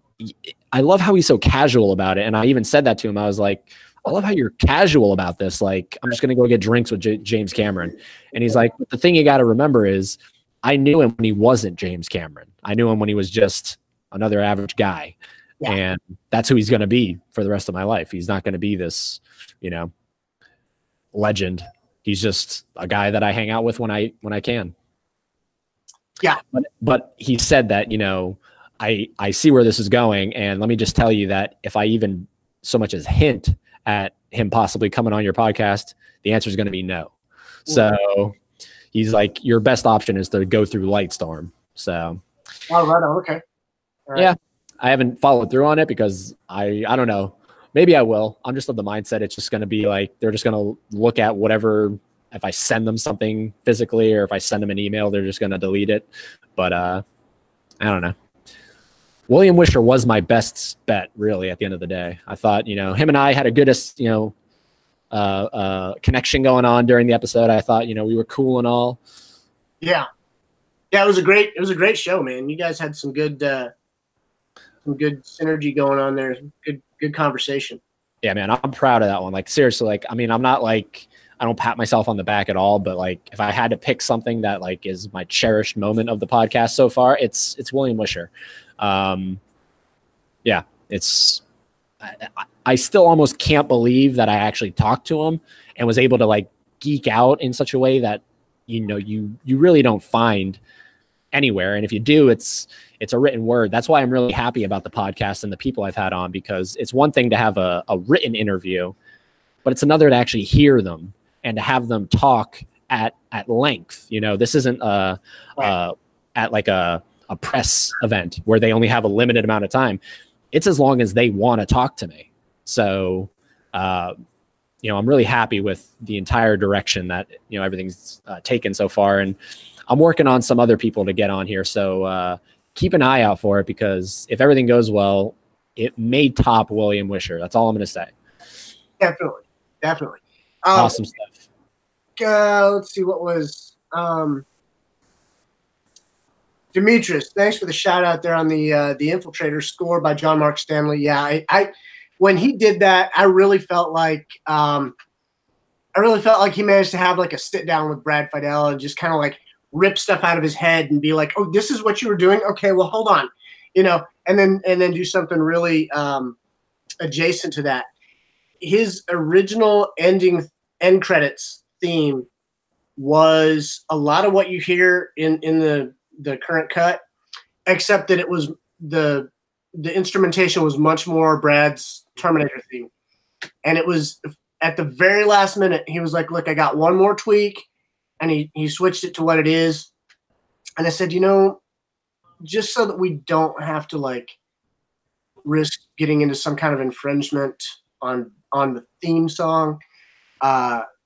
I love how he's so casual about it, and I even said that to him. I was like, I love how you're casual about this. Like, I'm just gonna go get drinks with James Cameron, and he's like, the thing you got to remember is, I knew him when he wasn't James Cameron. I knew him when he was just another average guy. Yeah. And that's who he's going to be for the rest of my life. He's not going to be this, legend. He's just a guy that I hang out with when I can. Yeah. But he said that, I see where this is going. And let me just tell you that if I even so much as hint at him possibly coming on your podcast, the answer is going to be no. So he's like, your best option is to go through Lightstorm. So. Oh, right on. Okay. All right. Yeah. I haven't followed through on it because I don't know. Maybe I will. I'm just of the mindset it's just going to be like they're just going to look at whatever. If I send them something physically or if I send them an email, they're just going to delete it. But I don't know. William Wisher was my best bet, really, at the end of the day. I thought, him and I had a good, connection going on during the episode. I thought, we were cool and all. Yeah. Yeah, it was a great show, man. You guys had some good synergy going on there. Good conversation. Yeah, man, I'm proud of that one. Like, seriously, like, I mean, I'm not like, I don't pat myself on the back at all, but like, if I had to pick something that like is my cherished moment of the podcast so far, it's William Wisher. Yeah, I still almost can't believe that I actually talked to him and was able to like geek out in such a way that, you really don't find anywhere. And if you do, it's a written word. That's why I'm really happy about the podcast and the people I've had on, because it's one thing to have a written interview, but it's another to actually hear them and to have them talk at length. This isn't at like a press event where they only have a limited amount of time. It's as long as they want to talk to me. So, I'm really happy with the entire direction that, everything's taken so far. And I'm working on some other people to get on here. So, keep an eye out for it, because if everything goes well, it may top William Wisher. That's all I'm going to say. Definitely. Awesome stuff. Let's see what was Demetrius. Thanks for the shout out there on the Infiltrator score by John Mark Stanley. Yeah, I when he did that, I really felt like he managed to have like a sit down with Brad Fiedel and just kind of like rip stuff out of his head and be like, oh, this is what you were doing? Okay, well, hold on, and then do something really adjacent to that. His original end credits theme was a lot of what you hear in the current cut, except that it was the instrumentation was much more Brad's Terminator theme. And it was at the very last minute, he was like, look, I got one more tweak. And he switched it to what it is. And I said, just so that we don't have to like risk getting into some kind of infringement on the theme song,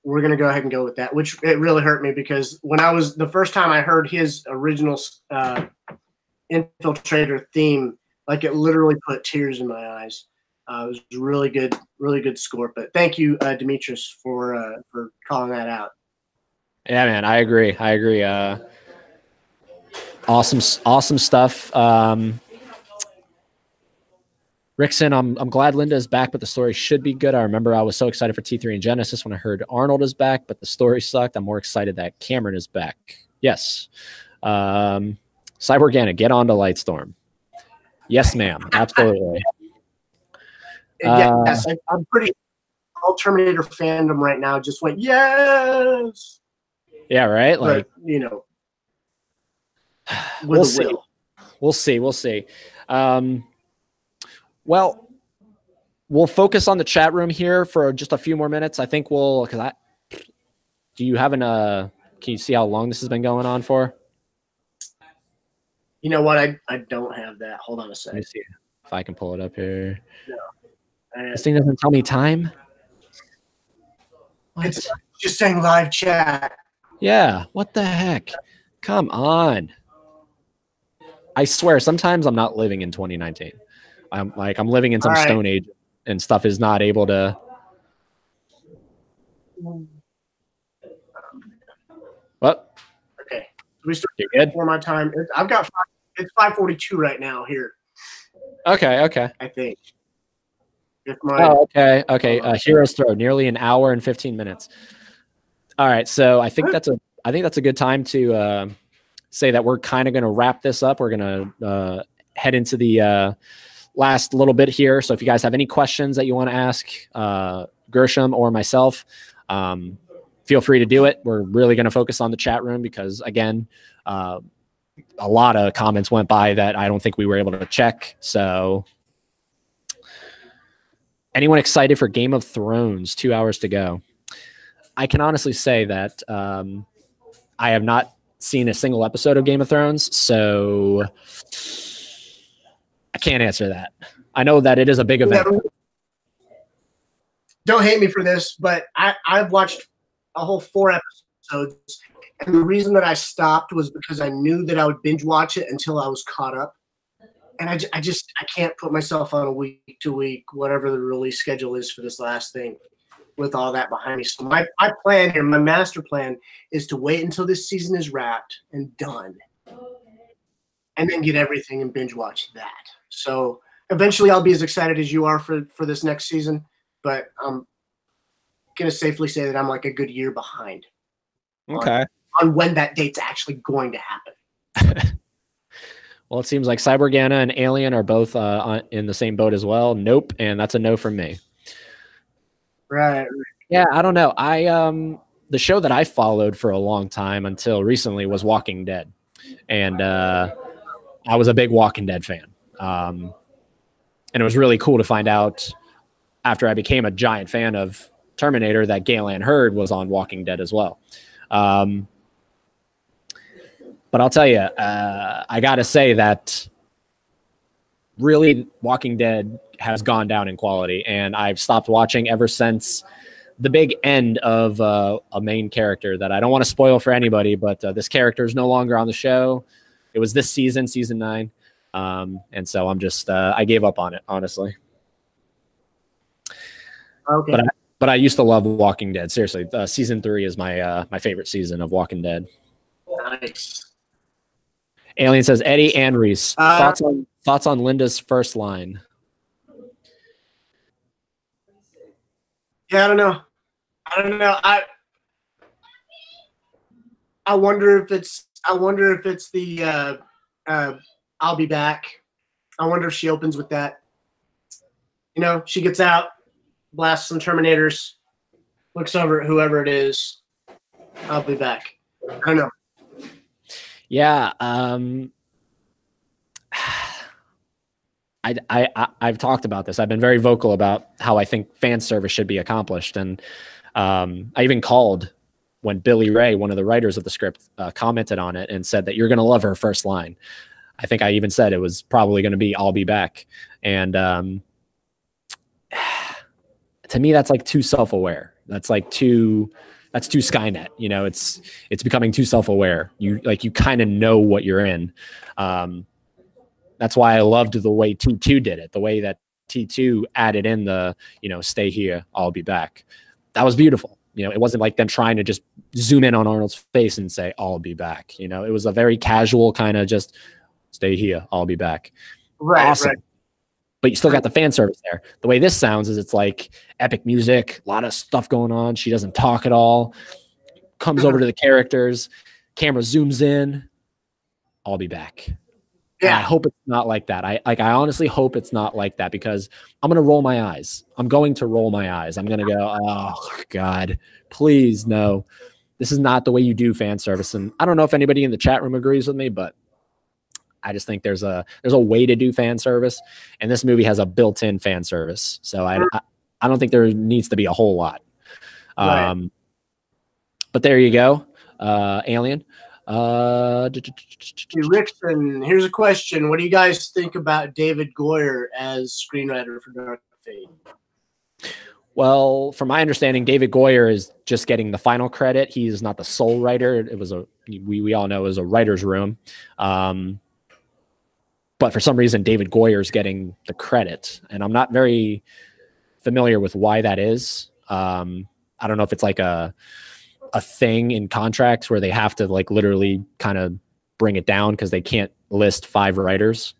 we're going to go ahead and go with that, which it really hurt me, because when the first time I heard his original Infiltrator theme, like it literally put tears in my eyes. It was really good score. But thank you, Demetrius, for calling that out. Yeah, man, I agree. Awesome stuff. Rickson, I'm glad Linda is back, but the story should be good. I remember I was so excited for T3 and Genesis when I heard Arnold is back, but the story sucked. I'm more excited that Cameron is back. Yes. Cyborgana, get on to Lightstorm. Yes, ma'am. Absolutely. Yes, I'm pretty all Terminator fandom right now just went, yes. Yeah, right. Like, but you know, we'll see. We'll see. We'll see. Well, we'll focus on the chat room here for just a few more minutes. I think do you have can you see how long this has been going on for? You know what? I don't have that. Hold on a second. Let me see if I can pull it up here. No. This thing doesn't tell me time. What? It's just saying live chat. Yeah. What the heck? Come on. I swear, sometimes I'm not living in 2019. I'm living in some Stone Age, and stuff is not able to. What? Okay. We start good for my time. I've got it's 5:42 right now here. Okay. Okay. I think. Okay. Heroes Throw, nearly an hour and 15 minutes. All right. So I think that's a good time to say that we're kind of going to wrap this up. We're going to head into the last little bit here. So if you guys have any questions that you want to ask Gershom or myself, feel free to do it. We're really going to focus on the chat room because, again, a lot of comments went by that I don't think we were able to check. So anyone excited for Game of Thrones? 2 hours to go. I can honestly say that I have not seen a single episode of Game of Thrones, so I can't answer that. I know that it is a big event. Don't hate me for this, but I've watched a whole 4 episodes, and the reason that I stopped was because I knew that I would binge watch it until I was caught up, and I can't put myself on a week to week, whatever the release schedule is for this last thing, with all that behind me. So my plan here, my master plan, is to wait until this season is wrapped and done, and then get everything and binge watch that. So eventually I'll be as excited as you are for this next season, but I'm going to safely say that I'm like a good year behind. Okay. On when that date's actually going to happen. Well, it seems like Cyborg Anna and Alien are both in the same boat as well. Nope. And that's a no from me. Right. Yeah, I don't know. The show that I followed for a long time until recently was Walking Dead. And I was a big Walking Dead fan. And it was really cool to find out after I became a giant fan of Terminator that Galen Hurd was on Walking Dead as well. But I'll tell you, I got to say that really Walking Dead has gone down in quality, and I've stopped watching ever since the big end of a main character that I don't want to spoil for anybody, but this character is no longer on the show. It was this season, season 9. And so I'm just, I gave up on it, honestly. Okay. But I used to love Walking Dead. Seriously, season 3 is my favorite season of Walking Dead. Nice. Alien says Eddie and Reese. Thoughts on Linda's first line? Yeah, I don't know. I wonder if it's the I'll be back. I wonder if she opens with that. You know, she gets out, blasts some Terminators, looks over at whoever it is. I'll be back. I don't know. Yeah. I've talked about this. I've been very vocal about how I think fan service should be accomplished. And I even called when Billy Ray, one of the writers of the script, commented on it and said that you're going to love her first line. I think I even said it was probably going to be, I'll be back. And to me, that's like too self-aware. That's too Skynet. You know, it's becoming too self-aware. You kind of know what you're in. That's why I loved the way T2 did it, the way that T2 added in the, stay here, I'll be back. That was beautiful. It wasn't like them trying to just zoom in on Arnold's face and say, I'll be back. It was a very casual kind of just stay here, I'll be back. Right. Awesome. Right. But you still got the fan service there. The way this sounds is it's like epic music, a lot of stuff going on. She doesn't talk at all. Comes over to the characters. Camera zooms in. I'll be back. Yeah. And I hope it's not like that. I honestly hope it's not like that because I'm going to roll my eyes. I'm going to roll my eyes. I'm going to go, oh, God, please, no. this is not the way you do fan service. And I don't know if anybody in the chat room agrees with me, but I just think there's a way to do fan service, and this movie has a built-in fan service. So I don't think there needs to be a whole lot. Right. But there you go, Alien. Rickson, here's a question. What do you guys think about David Goyer as screenwriter for Dark Fate? Well, from my understanding, David Goyer is just getting the final credit. He's not the sole writer. It was we all know it was a writer's room. But for some reason, David Goyer is getting the credit, and I'm not very familiar with why that is. I don't know if it's like a thing in contracts where they have to like literally kind of bring it down because they can't list 5 writers.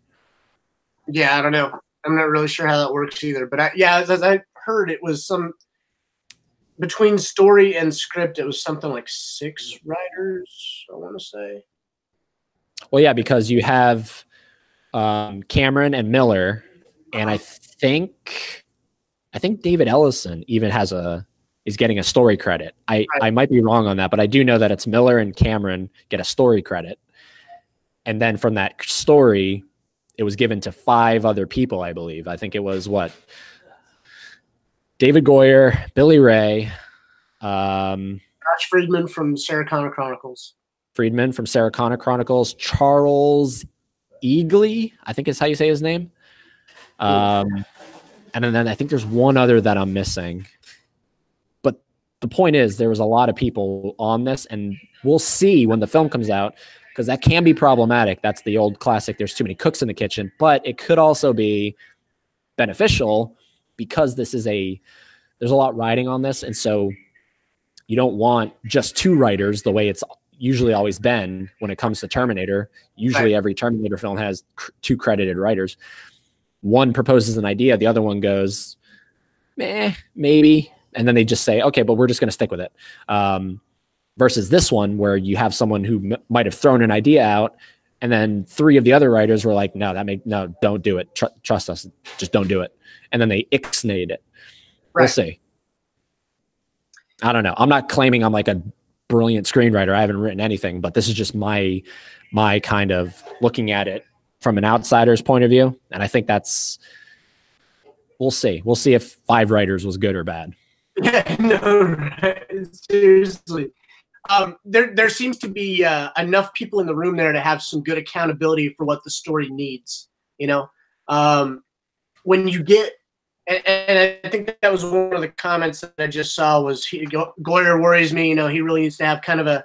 Yeah, I don't know. I'm not really sure how that works either. But as I heard, it was some between story and script. It was something like 6 writers, I want to say. Well, yeah, because you have Cameron and Miller, and I think David Ellison even is getting a story credit. I might be wrong on that, but I do know that it's Miller and Cameron get a story credit. And then from that story, it was given to 5 other people, I believe. I think it was David Goyer, Billy Ray, Josh Friedman from Sarah Connor Chronicles. Charles Eagley, I think is how you say his name. And then I think there's one other that I'm missing. But the point is, there was a lot of people on this, and we'll see when the film comes out, because that can be problematic. That's the old classic, there's too many cooks in the kitchen. But it could also be beneficial because there's a lot riding on this. And so you don't want just 2 writers the way it's usually always been when it comes to Terminator. Usually every Terminator film has 2 credited writers. One proposes an idea, the other one goes, maybe. And then they just say, okay, but we're just going to stick with it. Versus this one where you have someone who might have thrown an idea out, and then 3 of the other writers were like, no, don't do it. Trust us. Just don't do it. And then they ixnayed it. Right. We'll see. I don't know. I'm not claiming I'm like a brilliant screenwriter. I haven't written anything, but this is just my kind of looking at it from an outsider's point of view. And I think we'll see. We'll see if 5 writers was good or bad. Yeah, no, right. Seriously. There seems to be enough people in the room there to have some good accountability for what the story needs. When you get, and I think that was one of the comments that I just saw was Goyer worries me. He really needs to have kind of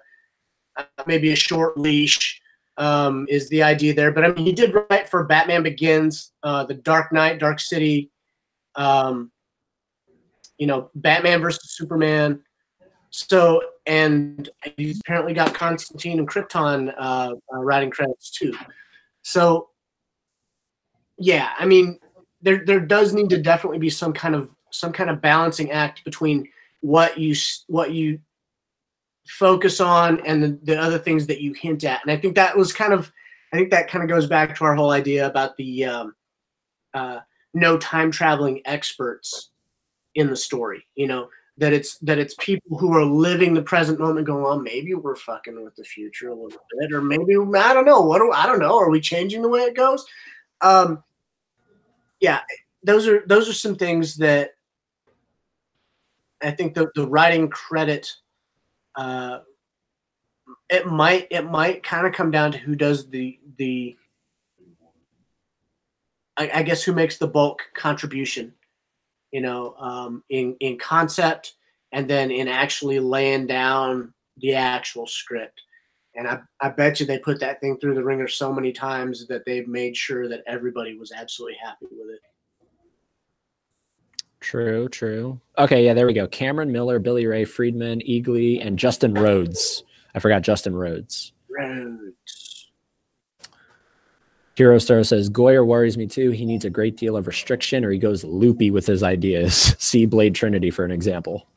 maybe a short leash. Is the idea there? But I mean, he did write for Batman Begins, The Dark Knight, Dark City. Batman versus Superman. So, and he's apparently got Constantine and Krypton writing credits too. So, yeah, I mean, there does need to definitely be some kind of balancing act between what you focus on and the other things that you hint at. And I think that goes back to our whole idea about the no time traveling experts in the story. That it's people who are living the present moment going, well, maybe we're fucking with the future a little bit, or maybe, I don't know. I don't know. Are we changing the way it goes? Yeah, those are some things that I think the writing credit, it might kind of come down to who does I guess who makes the bulk contribution, in concept, and then in actually laying down the actual script. And I bet you they put that thing through the ringer so many times that they've made sure that everybody was absolutely happy with it. True. Okay, yeah, there we go. Cameron Miller, Billy Ray Friedman, Eagley, and Justin Rhodes. I forgot Justin Rhodes. Hero Star says, Goyer worries me too. He needs a great deal of restriction or he goes loopy with his ideas. See Blade Trinity for an example.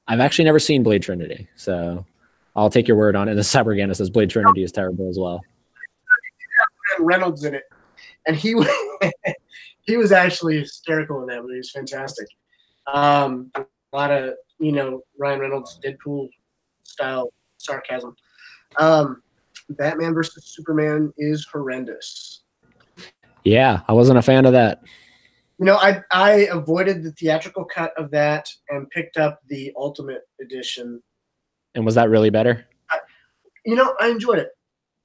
I've actually never seen Blade Trinity, so I'll take your word on it. And the Cybergana says Blade Trinity is terrible as well. Reynolds in it. And he was actually hysterical in that movie. He was fantastic. A lot of Ryan Reynolds Deadpool style sarcasm. Batman versus Superman is horrendous. Yeah, I wasn't a fan of that. I avoided the theatrical cut of that and picked up the Ultimate Edition. And was that really better? I enjoyed it.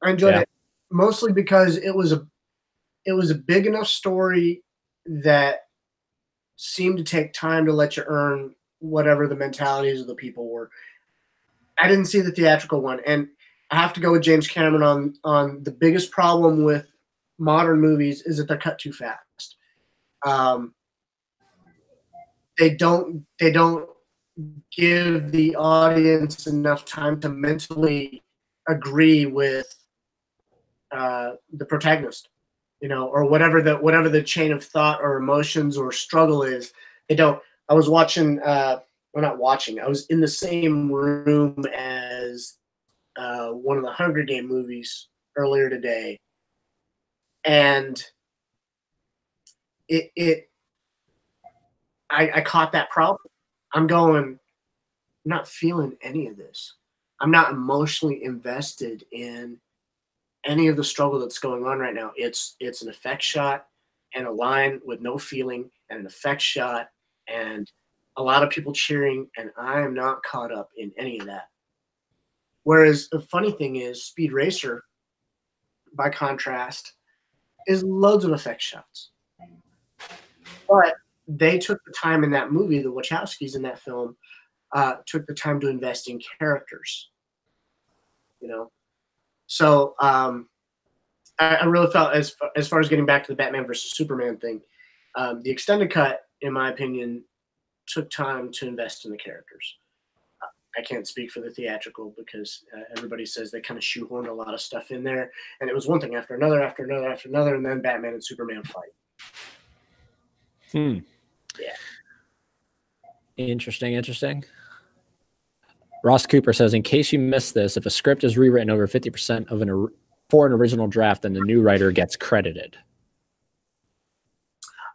I enjoyed it mostly because it was a big enough story that seemed to take time to let you earn whatever the mentalities of the people were. I didn't see the theatrical one, and I have to go with James Cameron on the biggest problem with modern movies is that they're cut too fast. They don't give the audience enough time to mentally agree with the protagonist, or whatever the chain of thought or emotions or struggle is. They don't. I was watching. Well, not watching. I was in the same room as one of the Hunger Game movies earlier today, and I caught that problem. I'm not feeling any of this. I'm not emotionally invested in any of the struggle that's going on right now. It's an effect shot and a line with no feeling and an effect shot and a lot of people cheering, and I am not caught up in any of that. Whereas the funny thing is Speed Racer, by contrast, is loads of effect shots. But they took the time in that movie, the Wachowskis in that film, took the time to invest in characters. So I really felt as far as getting back to the Batman versus Superman thing, the extended cut, in my opinion, took time to invest in the characters. I can't speak for the theatrical because everybody says they kind of shoehorned a lot of stuff in there, and it was one thing after another, and then Batman and Superman fight. Yeah. Interesting. Ross Cooper says, in case you missed this, if a script is rewritten over 50% for an original draft, then the new writer gets credited.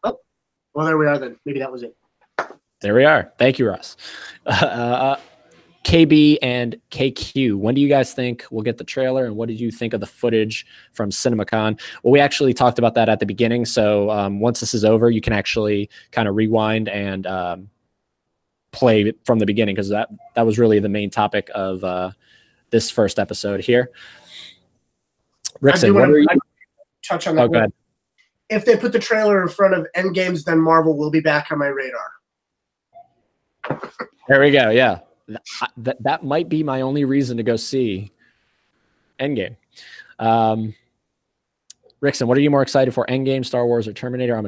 Oh, well, there we are then. Maybe that was it. There we are. Thank you, Ross. KB and KQ, when do you guys think we'll get the trailer, and what did you think of the footage from CinemaCon? Well, we actually talked about that at the beginning, so once this is over, you can actually kind of rewind and play from the beginning, because that was really the main topic of this first episode here. Rickson, what are you? Touch on that. Oh, go ahead. If they put the trailer in front of Endgames, then Marvel will be back on my radar. There we go. Yeah. That might be my only reason to go see Endgame. Rickson, what are you more excited for, Endgame, Star Wars, or Terminator?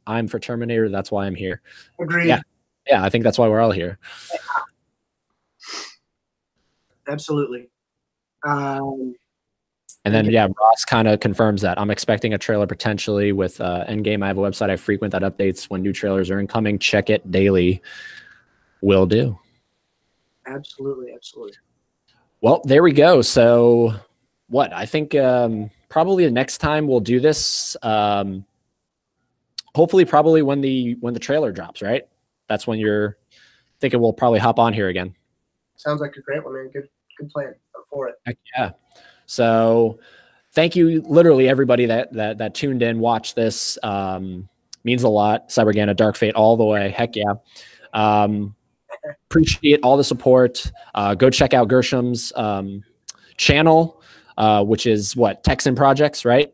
I'm for Terminator. That's why I'm here. Agreed. Yeah, I think that's why we're all here. Absolutely. And then, Ross kind of confirms that. I'm expecting a trailer potentially with Endgame. I have a website I frequent that updates when new trailers are incoming. Check it daily. Will do. Absolutely. Well, there we go. So what? I think probably the next time we'll do this, hopefully probably when the trailer drops, right? That's when you're thinking we'll probably hop on here again. Sounds like a great one, man. Good plan. I'm for it. Heck yeah. So thank you, literally everybody that tuned in, watched this. Means a lot. Cybergana, Dark Fate, all the way. Heck yeah. Appreciate all the support. Go check out Gershom's channel, which is what, Texan Projects, right?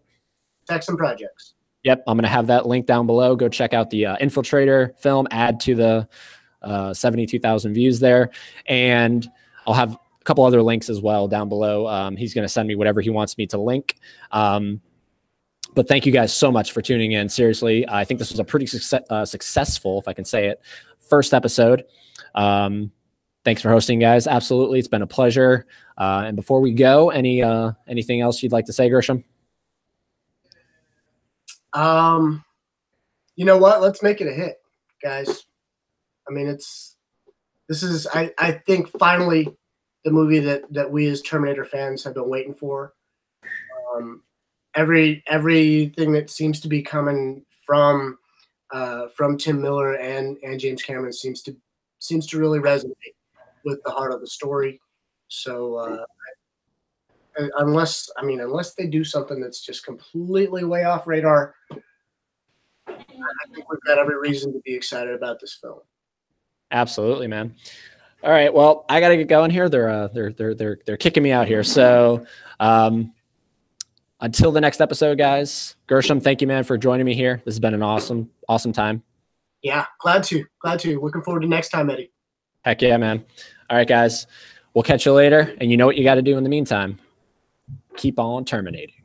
Texan Projects. Yep, I'm going to have that link down below. Go check out the Infiltrator film, add to the 72,000 views there. And I'll have a couple other links as well down below. He's going to send me whatever he wants me to link. But thank you guys so much for tuning in. Seriously, I think this was a pretty successful, if I can say it, first episode. Thanks for hosting, guys. Absolutely. It's been a pleasure. And before we go, anything else you'd like to say, Gershom? You know what? Let's make it a hit, guys. I mean, I think finally the movie that we as Terminator fans have been waiting for. Everything that seems to be coming from Tim Miller and James Cameron seems to seems to really resonate with the heart of the story. So unless they do something that's just completely way off radar, I think we've got every reason to be excited about this film. Absolutely, man. All right, well, I got to get going here. They're kicking me out here. So until the next episode, guys, Gershom, thank you, man, for joining me here. This has been an awesome time. Yeah, glad to. Looking forward to next time, Eddie. Heck yeah, man. All right, guys, we'll catch you later. And you know what you got to do in the meantime. Keep on terminating.